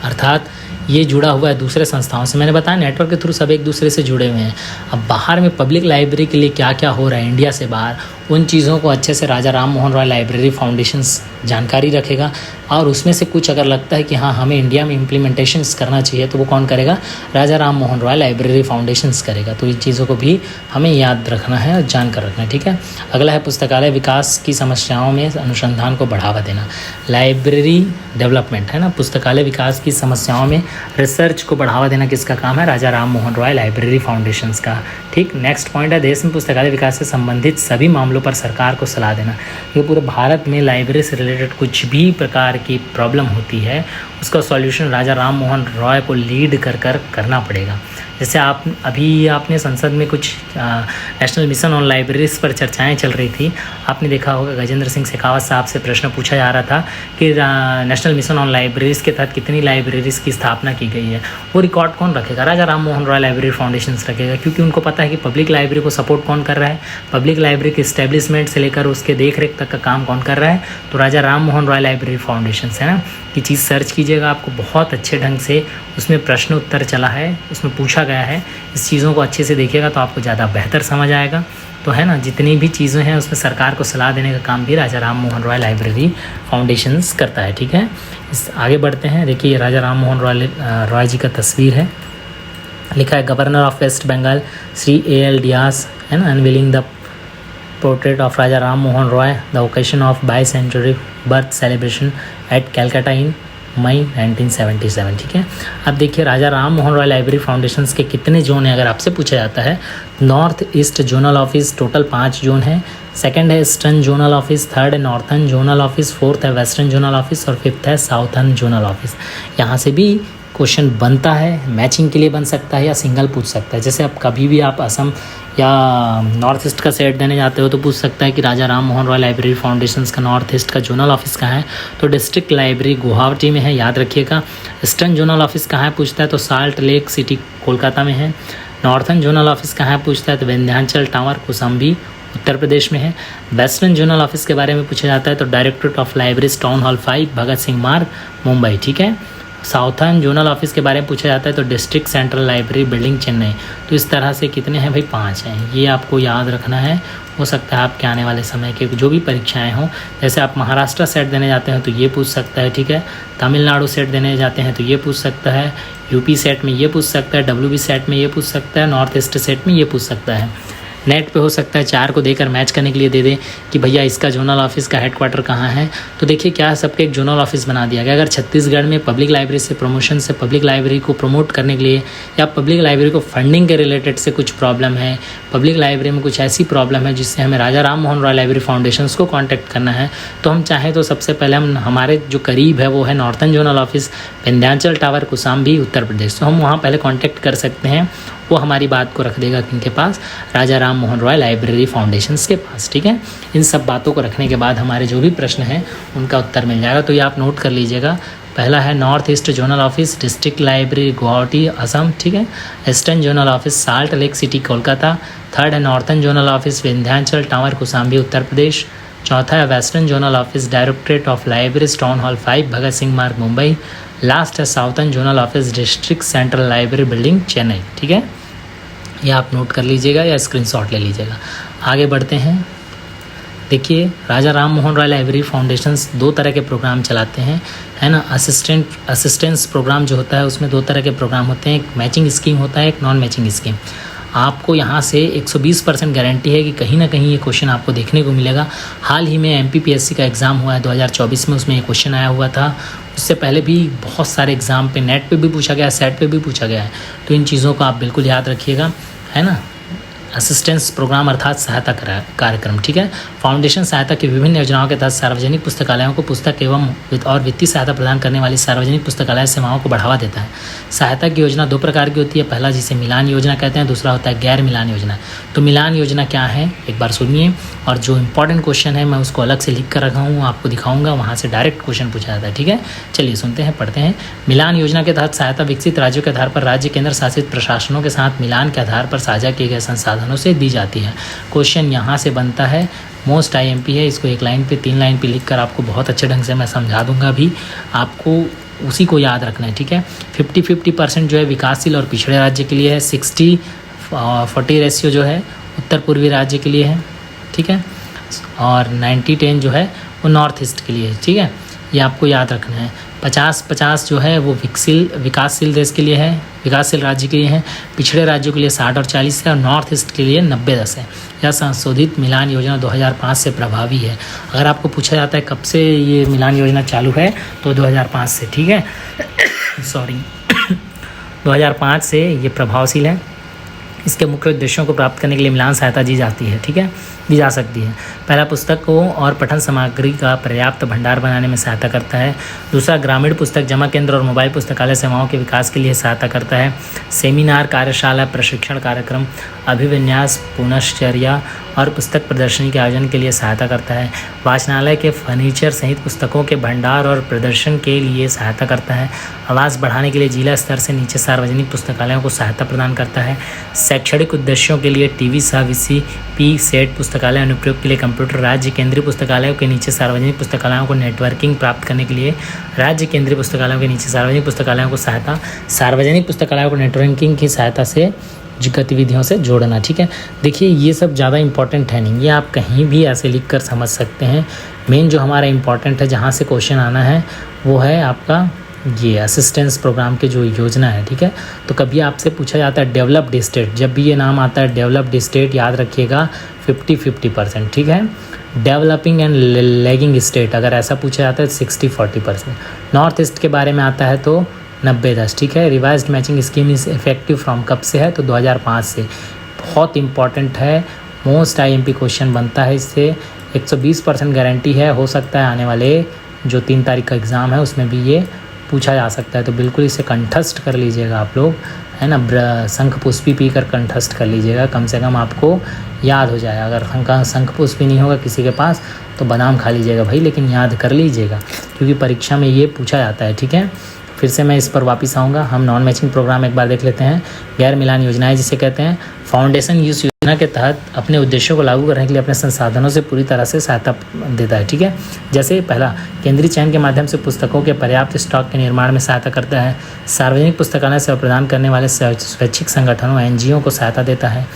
अर्थात ये जुड़ा हुआ है दूसरे संस्थाओं से। मैंने बताया नेटवर्क के थ्रू सब एक दूसरे से जुड़े हुए हैं। अब बाहर में पब्लिक लाइब्रेरी के लिए क्या क्या हो रहा है इंडिया से बाहर, उन चीज़ों को अच्छे से राजा राम मोहन रॉय लाइब्रेरी फाउंडेशंस जानकारी रखेगा, और उसमें से कुछ अगर लगता है कि हाँ हमें इंडिया में इम्प्लीमेंटेशंस करना चाहिए तो वो कौन करेगा, राजा राम मोहन रॉय लाइब्रेरी फाउंडेशंस करेगा। तो इन चीज़ों को भी हमें याद रखना है और जानकर रखना है। ठीक है, अगला है पुस्तकालय विकास की समस्याओं में अनुसंधान को बढ़ावा देना। लाइब्रेरी डेवलपमेंट है ना, पुस्तकालय विकास की समस्याओं में रिसर्च को बढ़ावा देना किसका काम है, राजा राम मोहन रॉय लाइब्रेरी फाउंडेशंस का। ठीक, नेक्स्ट पॉइंट है देश में पुस्तकालय विकास से संबंधित सभी मामलों मामलों पर सरकार को सलाह देना। ये पूरे भारत में लाइब्रेरी से रिलेटेड कुछ भी प्रकार की प्रॉब्लम होती है उसका सॉल्यूशन राजा राम मोहन रॉय को लीड कर करना पड़ेगा। जैसे आपने संसद में कुछ नेशनल मिशन ऑन लाइब्रेरीज पर चर्चाएं चल रही थी। आपने देखा होगा गजेंद्र सिंह शेखावत साहब से प्रश्न पूछा जा रहा था कि नेशनल मिशन ऑन लाइब्रेरीज के तहत कितनी लाइब्रेरीज की स्थापना की गई है। वो रिकॉर्ड कौन रखेगा? राजा राम मोहन रॉय लाइब्रेरी फाउंडेशन रखेगा, क्योंकि उनको पता है कि पब्लिक लाइब्रेरी को सपोर्ट कौन कर रहा है, पब्लिक लाइब्रेरी के इस्टेब्लिशमेंट से लेकर उसके देख रेख तक का काम कौन कर रहा है। तो राजा राम मोहन रॉय लाइब्रेरी फाउंडेशन है ना, कि चीज़ सर्च कीजिएगा, आपको बहुत अच्छे ढंग से उसमें प्रश्न उत्तर चला है, उसमें पूछा गया है। इस चीज़ों को अच्छे से देखिएगा तो आपको ज़्यादा बेहतर समझ आएगा। तो है ना, जितनी भी चीज़ें हैं उसमें सरकार को सलाह देने का काम भी राजा राम मोहन रॉय लाइब्रेरी फाउंडेशंस करता है। ठीक है, आगे बढ़ते हैं। देखिए राजा राम मोहन रॉय जी का तस्वीर है, लिखा है governor of West Bengal Shri A.L. Dias, है ना, unveiling the portrait of Raja Ram Mohan Roy the occasion of bicentenary birth celebration at Calcutta in May 1977। ठीक है, अब देखिए राजा राम मोहन रॉय लाइब्रेरी फाउंडेशंस के कितने जोन हैं अगर आपसे पूछा जाता है। North east zonal office total 5 zone है, सेकंड है ईस्टर्न जोनल ऑफिस, थर्ड है नॉर्थर्न जोनल ऑफिस, फोर्थ है वेस्टर्न जोनल ऑफिस और फिफ्थ है साउथर्न जोनल ऑफिस। यहाँ से भी क्वेश्चन बनता है, मैचिंग के लिए बन सकता है या सिंगल पूछ सकता है। जैसे अब कभी भी आप असम या नॉर्थ ईस्ट का सेट देने जाते हो तो पूछ सकता है कि राजा राम मोहन रॉय लाइब्रेरी फाउंडेशंस का नॉर्थ ईस्ट का जोनल ऑफिस कहाँ है, तो डिस्ट्रिक्ट लाइब्रेरी गुवाहाटी में है, याद रखिएगा। ईस्टर्न जोनल ऑफिस कहाँ है पूछता है तो साल्ट लेक सिटी कोलकाता में है। नॉर्थर्न जोनल ऑफिस कहाँ है पूछता है तो विंध्याचल टावर कौशाम्बी उत्तर प्रदेश में है। वेस्टर्न जोनल ऑफिस के बारे में पूछा जाता है तो directorate of libraries town hall 5 Bhagat Singh Marg Mumbai. ठीक है, साउथर्न जोनल ऑफिस के बारे में पूछा जाता है तो district central library building Chennai. तो इस तरह से कितने हैं भाई? 5 हैं, ये आपको याद रखना है। हो सकता है आपके आने वाले समय के जो भी परीक्षाएं हों, जैसे आप महाराष्ट्र सेट देने जाते हैं तो ये पूछ सकता है। ठीक है, तमिलनाडु सेट देने जाते हैं तो ये पूछ सकता है, यूपी सेट में ये पूछ सकता है, WB सेट में ये पूछ सकता है, नॉर्थ ईस्ट सेट में ये पूछ सकता है। नेट पे हो सकता है 4 को देकर मैच करने के लिए दे दें कि भैया इसका जोनल ऑफिस का हेडक्वार्टर कहाँ है। तो देखिए क्या सबके एक जोनल ऑफिस बना दिया गया। अगर छत्तीसगढ़ में पब्लिक लाइब्रेरी से प्रमोशन से पब्लिक लाइब्रेरी को प्रमोट करने के लिए या पब्लिक लाइब्रेरी को फंडिंग के रिलेटेड से कुछ प्रॉब्लम है, पब्लिक लाइब्रेरी में कुछ ऐसी प्रॉब्लम है जिससे हमें राजा राम मोहन रॉय लाइब्रेरी फाउंडेशंस को कॉन्टैक्ट करना है, तो हम चाहें तो सबसे पहले हम हमारे जो करीब है वो है northern zonal office Vindhyachal tower Kaushambi Uttar Pradesh. तो हम वहाँ पहले कॉन्टैक्ट कर सकते हैं, वो हमारी बात को रख देगा किनके पास? राजा राम मोहन रॉय लाइब्रेरी फाउंडेशंस के पास। ठीक है, इन सब बातों को रखने के बाद हमारे जो भी प्रश्न हैं उनका उत्तर मिल जाएगा। तो ये आप नोट कर लीजिएगा। पहला है north east zonal office district library Guwahati Assam. ठीक है, eastern zonal office Salt Lake City Kolkata. Third है northern zonal office Vindhyachal tower Kaushambi Uttar Pradesh. चौथा है western zonal office directorate of libraries town hall 5 Bhagat Singh Marg Mumbai. Last है southern zonal office district central library building Chennai. ठीक है, ये आप नोट कर लीजिएगा या स्क्रीनशॉट ले लीजिएगा। आगे बढ़ते हैं। देखिए राजा राम मोहन रॉय लाइब्रेरी फाउंडेशंस 2 तरह के प्रोग्राम चलाते हैं, है ना। असिस्टेंस प्रोग्राम जो होता है उसमें 2 तरह के प्रोग्राम होते हैं, एक मैचिंग स्कीम होता है, एक नॉन मैचिंग स्कीम। आपको यहाँ से 120% गारंटी है कि कहीं ना कहीं ये क्वेश्चन आपको देखने को मिलेगा। हाल ही में MPPSC का एग्ज़ाम हुआ है 2024 में, उसमें ये क्वेश्चन आया हुआ था। उससे पहले भी बहुत सारे एग्ज़ाम पे नेट पे भी पूछा गया है, सेट पे भी पूछा गया है। तो इन चीज़ों को आप बिल्कुल याद रखिएगा, है ना। असिस्टेंस प्रोग्राम अर्थात सहायता कार्यक्रम। ठीक है, फाउंडेशन सहायता की विभिन्न योजनाओं के तहत सार्वजनिक पुस्तकालयों को पुस्तक एवं और वित्तीय सहायता प्रदान करने वाली सार्वजनिक पुस्तकालय सेवाओं को बढ़ावा देता है। सहायता की योजना 2 प्रकार की होती है, पहला जिसे मिलान योजना कहते हैं, दूसरा होता है गैर मिलान योजना। तो मिलान योजना क्या है एक बार सुनिए, और जो इंपॉर्टेंट क्वेश्चन है मैं उसको अलग से लिख कर रखा हूँ, आपको दिखाऊंगा, वहाँ से डायरेक्ट क्वेश्चन पूछा जाता है। ठीक है, चलिए सुनते हैं, पढ़ते हैं। मिलान योजना के तहत सहायता विकसित राज्यों के आधार पर राज्य केंद्र शासित प्रशासनों के साथ मिलान के आधार पर साझा किए गए संसाधनों से दी जाती है। क्वेश्चन यहाँ से बनता है, मोस्ट IMP है, इसको 1 लाइन पे 3 लाइन पे लिखकर आपको बहुत अच्छे ढंग से मैं समझा दूंगा भी, आपको उसी को याद रखना है। ठीक है, 50-50% जो है विकासशील और पिछड़े राज्य के लिए है, 60-40 रेशियो जो है उत्तर पूर्वी राज्य के लिए है। ठीक है, और 90-10 जो है वो नॉर्थ ईस्ट के लिए है। ठीक है, ये आपको याद रखना है। 50-50 जो है वो विकासशील देश के लिए है, विकासशील राज्य के लिए है। पिछड़े राज्यों के लिए 60 और 40 है, और नॉर्थ ईस्ट के लिए 90-10 है। यह संशोधित मिलान योजना 2005 से प्रभावी है। अगर आपको पूछा जाता है कब से ये मिलान योजना चालू है तो 2005 से। ठीक है, सॉरी 2005 से ये प्रभावशील है। इसके मुख्य उद्देश्यों को प्राप्त करने के लिए मिलान सहायता दी जाती है। ठीक है, दी जा सकती है। पहला, पुस्तकों और पठन सामग्री का पर्याप्त भंडार बनाने में सहायता करता है। दूसरा, ग्रामीण पुस्तक जमा केंद्र और मोबाइल पुस्तकालय सेवाओं के विकास के लिए सहायता करता है। सेमिनार, कार्यशाला, प्रशिक्षण कार्यक्रम, अभिविन्यास, पुनश्चर्या और पुस्तक प्रदर्शनी के आयोजन के लिए सहायता करता है। वाचनालय के फर्नीचर सहित पुस्तकों के भंडार और प्रदर्शन के लिए सहायता करता है। आवास बढ़ाने के लिए जिला स्तर से नीचे सार्वजनिक पुस्तकालयों को सहायता प्रदान करता है। शैक्षणिक उद्देश्यों के लिए टीवी सह VCP सेट पुस्तकालय अनुप्रयोग के लिए कंप्यूटर। राज्य केंद्रीय पुस्तकालयों के नीचे सार्वजनिक पुस्तकालयों को नेटवर्किंग प्राप्त करने के लिए राज्य केंद्रीय पुस्तकालयों के नीचे सार्वजनिक पुस्तकालयों को सहायता, सार्वजनिक पुस्तकालयों को नेटवर्किंग की सहायता से गतिविधियों से जोड़ना। ठीक है, देखिए ये सब ज़्यादा इंपॉर्टेंट है नहीं, ये आप कहीं भी ऐसे लिख कर समझ सकते हैं। मेन जो हमारा इंपॉर्टेंट है, जहाँ से क्वेश्चन आना है, वो है आपका ये असिस्टेंस प्रोग्राम के जो योजना है। ठीक है, तो कभी आपसे पूछा जाता है डेवलप्ड स्टेट, जब भी ये नाम आता है डेवलप्ड स्टेट, याद रखिएगा 50-50%। ठीक है, डेवलपिंग एंड लैगिंग स्टेट अगर ऐसा पूछा जाता है 60-40%। नॉर्थ ईस्ट के बारे में आता है तो 90-10। ठीक है, revised matching scheme is effective from कब से है तो 2005 से। बहुत इंपॉर्टेंट है, मोस्ट IMP क्वेश्चन बनता है इससे। 120% गारंटी है, हो सकता है आने वाले जो 3 तारीख का एग्ज़ाम है उसमें भी ये पूछा जा सकता है, तो बिल्कुल इसे कंठस्थ कर लीजिएगा आप लोग, है ना। शंख पुष्पी पी कर कंठस्थ कर लीजिएगा, कम से कम आपको याद हो जाए। अगर शंख पुष्पी नहीं होगा किसी के पास तो बादाम खा लीजिएगा भाई, लेकिन याद कर लीजिएगा क्योंकि परीक्षा में ये पूछा जाता है। ठीक है, फिर से मैं इस पर वापस आऊँगा। हम नॉन मैचिंग प्रोग्राम एक बार देख लेते हैं। गैर मिलान योजनाएं जिसे कहते हैं, फाउंडेशन इस योजना के तहत अपने उद्देश्यों को लागू करने के लिए अपने संसाधनों से पूरी तरह से सहायता देता है। ठीक है, जैसे पहला, केंद्रीय चयन के माध्यम से पुस्तकों के पर्याप्त स्टॉक के निर्माण में सहायता करता है। सार्वजनिक पुस्तकालय सेवा प्रदान करने वाले स्वैच्छिक संगठनों NGO को सहायता देता है।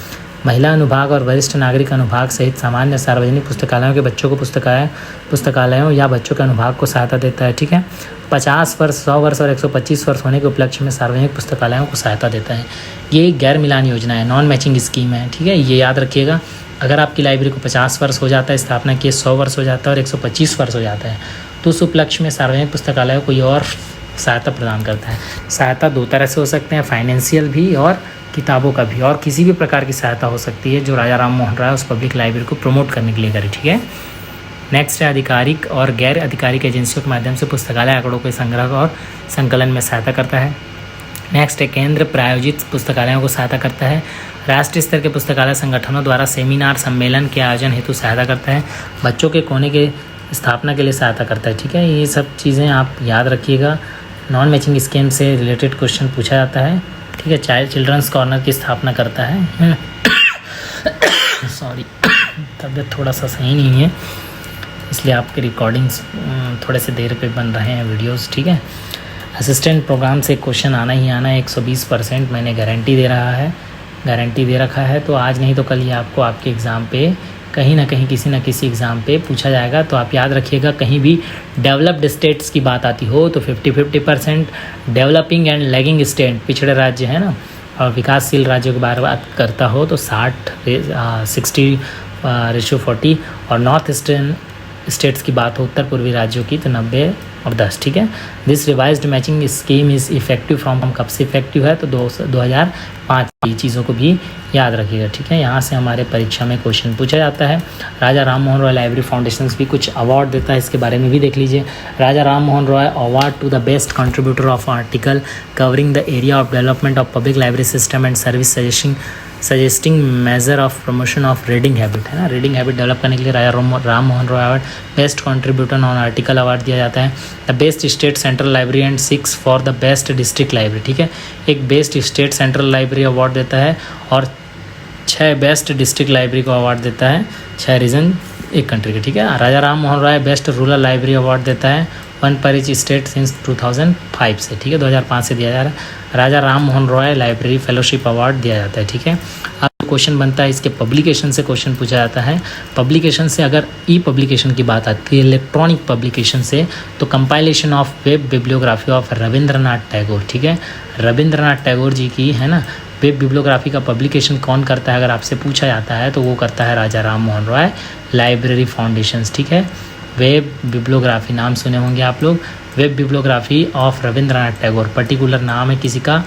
महिला अनुभाग और वरिष्ठ नागरिक अनुभाग सहित सामान्य सार्वजनिक पुस्तकालयों के बच्चों को पुस्तकालयों या बच्चों के अनुभाग को सहायता देता है। ठीक है, 50 वर्ष, 100 वर्ष और 125 वर्ष होने के उपलक्ष्य में सार्वजनिक पुस्तकालयों को सहायता देता है। ये एक गैर मिलान योजना है, नॉन मैचिंग स्कीम है। ठीक है, ये याद रखिएगा। अगर आपकी लाइब्रेरी को 50 वर्ष हो जाता है स्थापना किए, 100 वर्ष हो जाता है और 125 वर्ष हो जाता है, तो उस उपलक्ष्य में सार्वजनिक पुस्तकालयों को ये और सहायता प्रदान करता है। सहायता 2 तरह से हो सकते हैं, फाइनेंशियल भी और किताबों का भी, और किसी भी प्रकार की सहायता हो सकती है जो राजा राम मोहन राय उस पब्लिक लाइब्रेरी को प्रमोट करने के लिए करे। ठीक है, नेक्स्ट है आधिकारिक और गैर आधिकारिक एजेंसियों के माध्यम से पुस्तकालय आंकड़ों के संग्रह और संकलन में सहायता करता है। नेक्स्ट है केंद्र प्रायोजित पुस्तकालयों को सहायता करता है। राष्ट्रीय स्तर के पुस्तकालय संगठनों द्वारा सेमिनार सम्मेलन के आयोजन हेतु सहायता करता है। बच्चों के कोने के स्थापना के लिए सहायता करता है। ठीक है, ये सब चीज़ें आप याद रखिएगा। नॉन मैचिंग स्कीम से रिलेटेड क्वेश्चन पूछा जाता है। ठीक है, चिल्ड्रंस कॉर्नर की स्थापना करता है। सॉरी, तबीयत थोड़ा सा सही नहीं है, इसलिए आपके रिकॉर्डिंग्स थोड़े से देर पे बन रहे हैं वीडियोस। ठीक है, असिस्टेंट प्रोग्राम से क्वेश्चन आना ही आना है, 120% मैंने गारंटी दे रखा है। तो आज नहीं तो कल ये आपको आपके एग्ज़ाम पे कहीं ना कहीं किसी न किसी एग्ज़ाम पे पूछा जाएगा। तो आप याद रखिएगा, कहीं भी डेवलप्ड स्टेट्स की बात आती हो तो 50-50%, डेवलपिंग एंड लैगिंग स्टेट पिछड़े राज्य है ना, और विकासशील राज्यों के बारे में बात करता हो तो 60-60:40, और नॉर्थ ईस्टर्न स्टेट्स की बात हो उत्तर पूर्वी राज्यों की तो 90-10। ठीक है, this revised matching scheme is effective from कब से इफेक्टिव है तो 2005। ये चीज़ों को भी याद रखिएगा। ठीक है, यहाँ से हमारे परीक्षा में क्वेश्चन पूछा जाता है। राजा राम मोहन रॉय लाइब्रेरी फाउंडेशन भी कुछ अवार्ड देता है, इसके बारे में भी देख लीजिए। Raja Ram Mohan Roy award to the best contributor of article covering the area of development of public library system and service suggesting measure of promotion of reading habit, है ना। रीडिंग हैबिट डेवलप करने के लिए Raja Ram Mohan Roy award, best contributor on article award दिया जाता है। The best state central library and 6 for the best district library. ठीक है, एक best state central library award देता है और 6 बेस्ट डिस्ट्रिक्ट लाइब्रेरी को अवार्ड देता है, 6 रीजन एक कंट्री के। ठीक है, Raja Ram Mohan Roy best rural library award देता है, 1 पर ईच स्टेट सिंस 2005 से। ठीक है, 2005 से दिया जा रहा है। Raja Ram Mohan Roy library fellowship award दिया जाता है। ठीक है, अब क्वेश्चन बनता है इसके पब्लिकेशन से क्वेश्चन पूछा जाता है। पब्लिकेशन से अगर ई पब्लिकेशन की बात आती है, इलेक्ट्रॉनिक पब्लिकेशन से, तो compilation of web bibliography of Rabindranath Tagore. ठीक है, रविंद्रनाथ टैगोर जी की, है ना, वेब बिब्लियोग्राफी का पब्लिकेशन कौन करता है अगर आपसे पूछा जाता है तो वो करता है राजा राम मोहन रॉय लाइब्रेरी फाउंडेशंस। ठीक है, वेब बिब्लियोग्राफी नाम सुने होंगे आप लोग, web bibliography of Rabindranath Tagore, particular नाम है किसी का,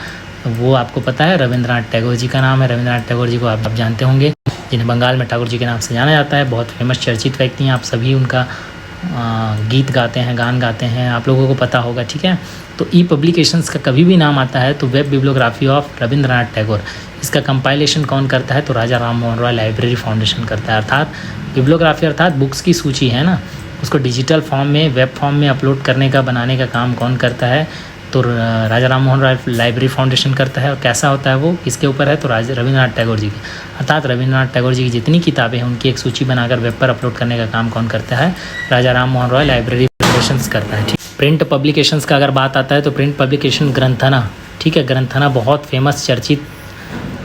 वो आपको पता है, रविंद्रनाथ टैगोर जी का नाम है। रविंद्रनाथ टैगोर जी को आप जानते होंगे। जिन्हें बंगाल में ठाकुर जी के नाम से जाना जाता है। बहुत फेमस चर्चित व्यक्ति हैं, आप सभी उनका गीत गाते हैं, गान गाते हैं, आप लोगों को पता होगा, ठीक है। तो ई पब्लिकेशंस का कभी भी नाम आता है तो web bibliography of Rabindranath Tagore, इसका कंपाइलेशन कौन करता है तो राजा राम मोहन रॉय लाइब्रेरी फाउंडेशन करता है। अर्थात बिब्लियोग्राफी अर्थात बुक्स की सूची है ना, उसको डिजिटल फॉर्म में, वेब फॉर्म में अपलोड करने का, बनाने का काम कौन करता है तो राजा राम मोहन रॉय लाइब्रेरी फाउंडेशन करता है। और कैसा होता है वो, किसके ऊपर है तो रविंद्रनाथ टैगोर जी के, अर्थात रविंद्रनाथ टैगोर जी की जितनी किताबें हैं उनकी एक सूची बनाकर वेब पर अपलोड करने का काम कौन करता है, राजा राम मोहन रॉय लाइब्रेरी फाउंडेशन करता है, ठीक। प्रिंट पब्लिकेशंस का अगर बात आता है तो प्रिंट पब्लिकेशन ग्रंथना, ठीक है, ग्रंथना बहुत फेमस चर्चित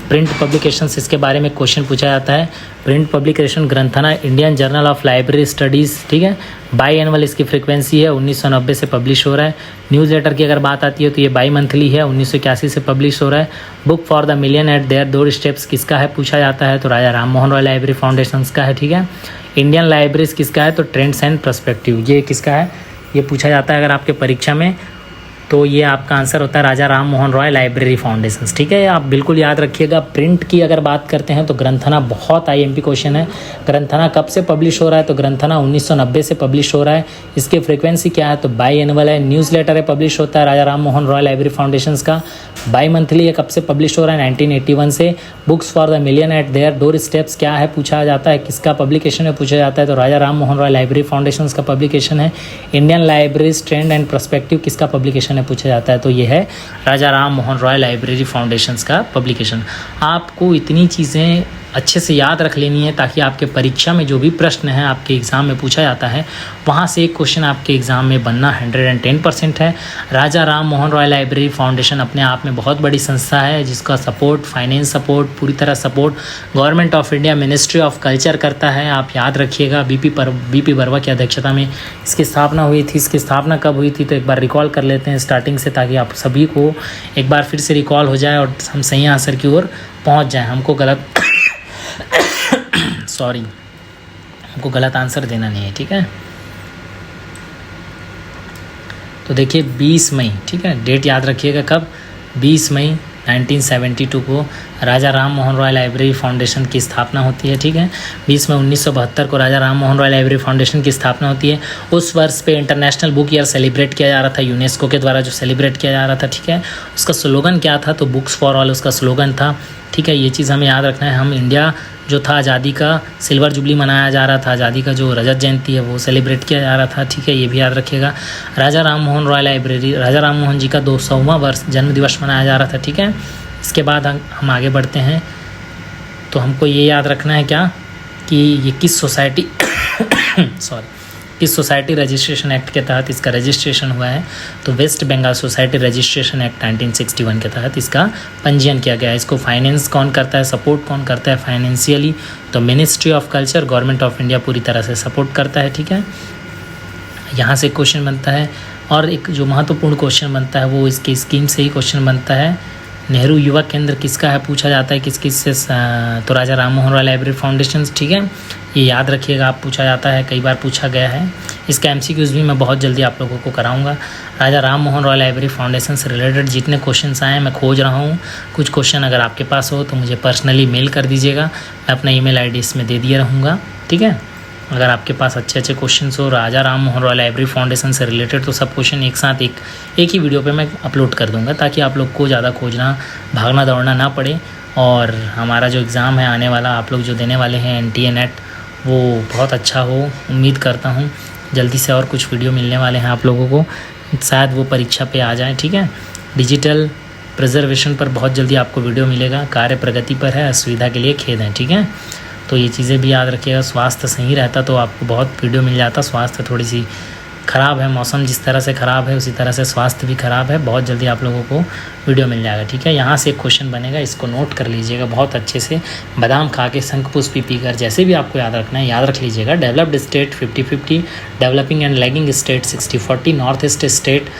प्रिंट पब्लिकेशंस, इसके बारे में क्वेश्चन पूछा जाता है। Print publication Granthana Indian journal of library studies, ठीक है, बाई एनुअल इसकी फ्रीक्वेंसी है, 1990 से पब्लिश हो रहा है। न्यूज़ लेटर की अगर बात आती है तो ये बाई मंथली है, 1981 से पब्लिश हो रहा है। Book for the million eight there door steps किसका है पूछा जाता है तो राजा राम मोहन रॉय लाइब्रेरी फाउंडेशन का है, ठीक है। इंडियन लाइब्रेरीज किसका है तो ट्रेंड्स एंड पर्सपेक्टिव, ये किसका है, ये पूछा जाता है अगर आपके परीक्षा में, तो ये आपका आंसर होता है राजा राम मोहन रॉय लाइब्रेरी फाउंडेशन, ठीक है। आप बिल्कुल याद रखिएगा। प्रिंट की अगर बात करते हैं तो ग्रंथना बहुत आईएमपी क्वेश्चन है। ग्रंथना कब से पब्लिश हो रहा है तो ग्रंथना 1990 से पब्लिश हो रहा है। इसकी फ्रीक्वेंसी क्या है तो बाई एनुअल है। न्यूज़ लेटर है, पब्लिश होता है राजा राम मोहन रॉय लाइब्रेरी फाउंडेशन का। बाई मंथली है, कब से पब्लिश हो रहा है 1981 से। Books for the million eight there door steps क्या है पूछा जाता है, किसका पब्लिकेशन है पूछा जाता है तो राजा राम मोहन रॉय लाइब्रेरी फाउंडेशन का पब्लिकेशन है। Indian libraries trend and perspective किसका पब्लिकेशन है पूछा जाता है तो ये है राजा राम मोहन रॉय लाइब्रेरी फाउंडेशन का पब्लिकेशन। आपको इतनी चीज़ें अच्छे से याद रख लेनी है ताकि आपके परीक्षा में जो भी प्रश्न है आपके एग्ज़ाम में पूछा जाता है वहाँ से एक क्वेश्चन आपके एग्ज़ाम में बनना 110% है। राजा राम मोहन रॉय लाइब्रेरी फाउंडेशन अपने आप में बहुत बड़ी संस्था है जिसका सपोर्ट, फाइनेंस सपोर्ट, पूरी तरह support government of India, ministry of culture करता है। आप याद रखिएगा, बीपी बर्वा की अध्यक्षता में इसकी स्थापना हुई थी। इसकी स्थापना कब हुई थी तो एक बार रिकॉल कर लेते हैं स्टार्टिंग से, ताकि आप सभी को एक बार फिर से रिकॉल हो जाए और हम सही आंसर की ओर पहुँच जाएँ। हमको गलत आंसर देना नहीं है, ठीक है। तो देखिए 20 मई, ठीक है, डेट याद रखिएगा कब, 20 मई 1972 को राजा राम मोहन रॉय लाइब्रेरी फाउंडेशन की स्थापना होती है, ठीक है। 20 मई 1972 को राजा राम मोहन रॉय लाइब्रेरी फाउंडेशन की स्थापना होती है। उस वर्ष पे इंटरनेशनल बुक ईयर सेलिब्रेट किया जा रहा था, यूनेस्को के द्वारा जो सेलिब्रेट किया जा रहा था, ठीक है। उसका स्लोगन क्या था तो बुक्स फॉर ऑल उसका स्लोगन था, ठीक है। ये चीज़ हमें याद रखना है। हम इंडिया जो था आज़ादी का सिल्वर जुबली मनाया जा रहा था, आज़ादी का जो रजत जयंती है वो सेलिब्रेट किया जा रहा था, ठीक है, ये भी याद रखिएगा। राजा राम मोहन रॉय लाइब्रेरी, राजा राम मोहन जी का 200वां वर्ष जन्म दिवस मनाया जा रहा था, ठीक है। इसके बाद हम आगे बढ़ते हैं तो हमको ये याद रखना है क्या कि ये किस सोसाइटी किस सोसाइटी रजिस्ट्रेशन एक्ट के तहत इसका रजिस्ट्रेशन हुआ है तो West Bengal society registration act 1961 के तहत इसका पंजीयन किया गया है। इसको फाइनेंस कौन करता है, सपोर्ट कौन करता है फाइनेंशियली तो ministry of culture, government of India पूरी तरह से सपोर्ट करता है, ठीक है। यहाँ से क्वेश्चन बनता है और एक जो महत्वपूर्ण क्वेश्चन बनता है वो इसकी स्कीम से ही क्वेश्चन बनता है। नेहरू युवा केंद्र किसका है पूछा जाता है, किस से तो राजा राम मोहन रॉय लाइब्रेरी फाउंडेशन, ठीक है। ये याद रखिएगा, आप पूछा जाता है, कई बार पूछा गया है। इसका एमसीक्यूज़ भी मैं बहुत जल्दी आप लोगों को कराऊंगा। राजा राम मोहन रॉय लाइब्रेरी फाउंडेशन से रिलेटेड जितने क्वेश्चंस आए हैं मैं खोज रहा हूँ। कुछ क्वेश्चन अगर आपके पास हो तो मुझे पर्सनली मेल कर दीजिएगा, मैं अपना ईमेल आईडी इसमें दे दिए रहूँगा, ठीक है। अगर आपके पास अच्छे अच्छे क्वेश्चंस हो राजा राम मोहन रॉय लाइब्रेरी फाउंडेशन से रिलेटेड तो सब क्वेश्चन एक साथ एक ही वीडियो पे मैं अपलोड कर दूंगा ताकि आप लोग को ज़्यादा खोजना, भागना दौड़ना ना पड़े। और हमारा जो एग्ज़ाम है आने वाला, आप लोग जो देने वाले हैं NTA नेट, वो बहुत अच्छा हो। उम्मीद करता हूँ जल्दी से और कुछ वीडियो मिलने वाले हैं आप लोगों को, शायद वो परीक्षा पे आ जाए, ठीक है। डिजिटल प्रिजर्वेशन पर बहुत जल्दी आपको वीडियो मिलेगा, कार्य प्रगति पर है, असुविधा के लिए खेद है, ठीक है। तो ये चीज़ें भी याद रखिएगा। स्वास्थ्य सही रहता तो आपको बहुत वीडियो मिल जाता। स्वास्थ्य थोड़ी सी ख़राब है, मौसम जिस तरह से ख़राब है उसी तरह से स्वास्थ्य भी ख़राब है। बहुत जल्दी आप लोगों को वीडियो मिल जाएगा, ठीक है। यहाँ से एक क्वेश्चन बनेगा, इसको नोट कर लीजिएगा बहुत अच्छे से। बादाम खा के शंख पुष्प पीकर, जैसे भी आपको याद रखना है याद रख लीजिएगा। Developed state 50-50, developing and lagging state 60-40, north east state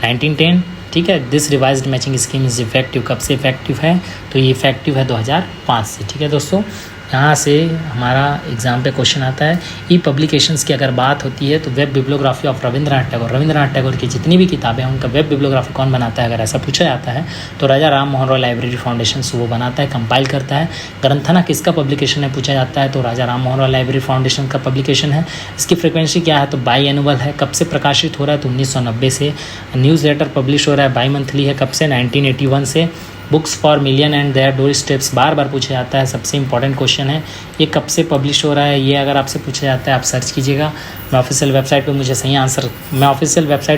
1910, ठीक है। This revised matching scheme is effective, कब से इफेक्टिव है तो ये इफेक्टिव है 2005 से, ठीक है दोस्तों। यहाँ से हमारा एग्ज़ाम पे क्वेश्चन आता है। ई पब्लिकेशंस की अगर बात होती है तो web bibliography of Rabindranath Tagore की जितनी भी किताबें हैं उनका वेब बिब्लियोग्राफी कौन बनाता है, अगर ऐसा पूछा जाता है तो राजा राम मोहन रॉय लाइब्रेरी फाउंडेशन वो बनाता है, कंपाइल करता है। ग्रंथना किसका पब्लिकेशन है पूछा जाता है तो राजा राम मोहन रॉय लाइब्रेरी फाउंडेशन का पब्लिकेशन है। इसकी फ्रिक्वेंसी क्या है तो बाई एनुअल है। कब से प्रकाशित हो रहा है तो 1990 से। न्यूज़ लेटर पब्लिश हो रहा है बाई मंथली है। कब से 1981 से। Books for million and their door steps बार बार पूछा जाता है, सबसे इंपॉर्टेंट क्वेश्चन है। ये कब से पब्लिश हो रहा है, ये अगर आपसे पूछा जाता है आप सर्च कीजिएगा। मैं ऑफिशियल वेबसाइट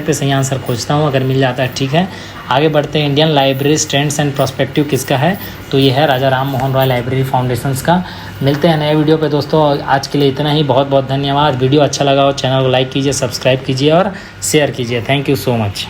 पे सही आंसर खोजता हूँ, अगर मिल जाता है ठीक है। आगे बढ़ते हैं। Indian library trends and prospective किसका है तो ये है राजा राम मोहन रॉय लाइब्रेरी फाउंडेशंस का। मिलते हैं नए वीडियो पे दोस्तों, आज के लिए इतना ही। बहुत बहुत धन्यवाद। वीडियो अच्छा लगा हो चैनल को लाइक कीजिए, सब्सक्राइब कीजिए और शेयर कीजिए। Thank you so much.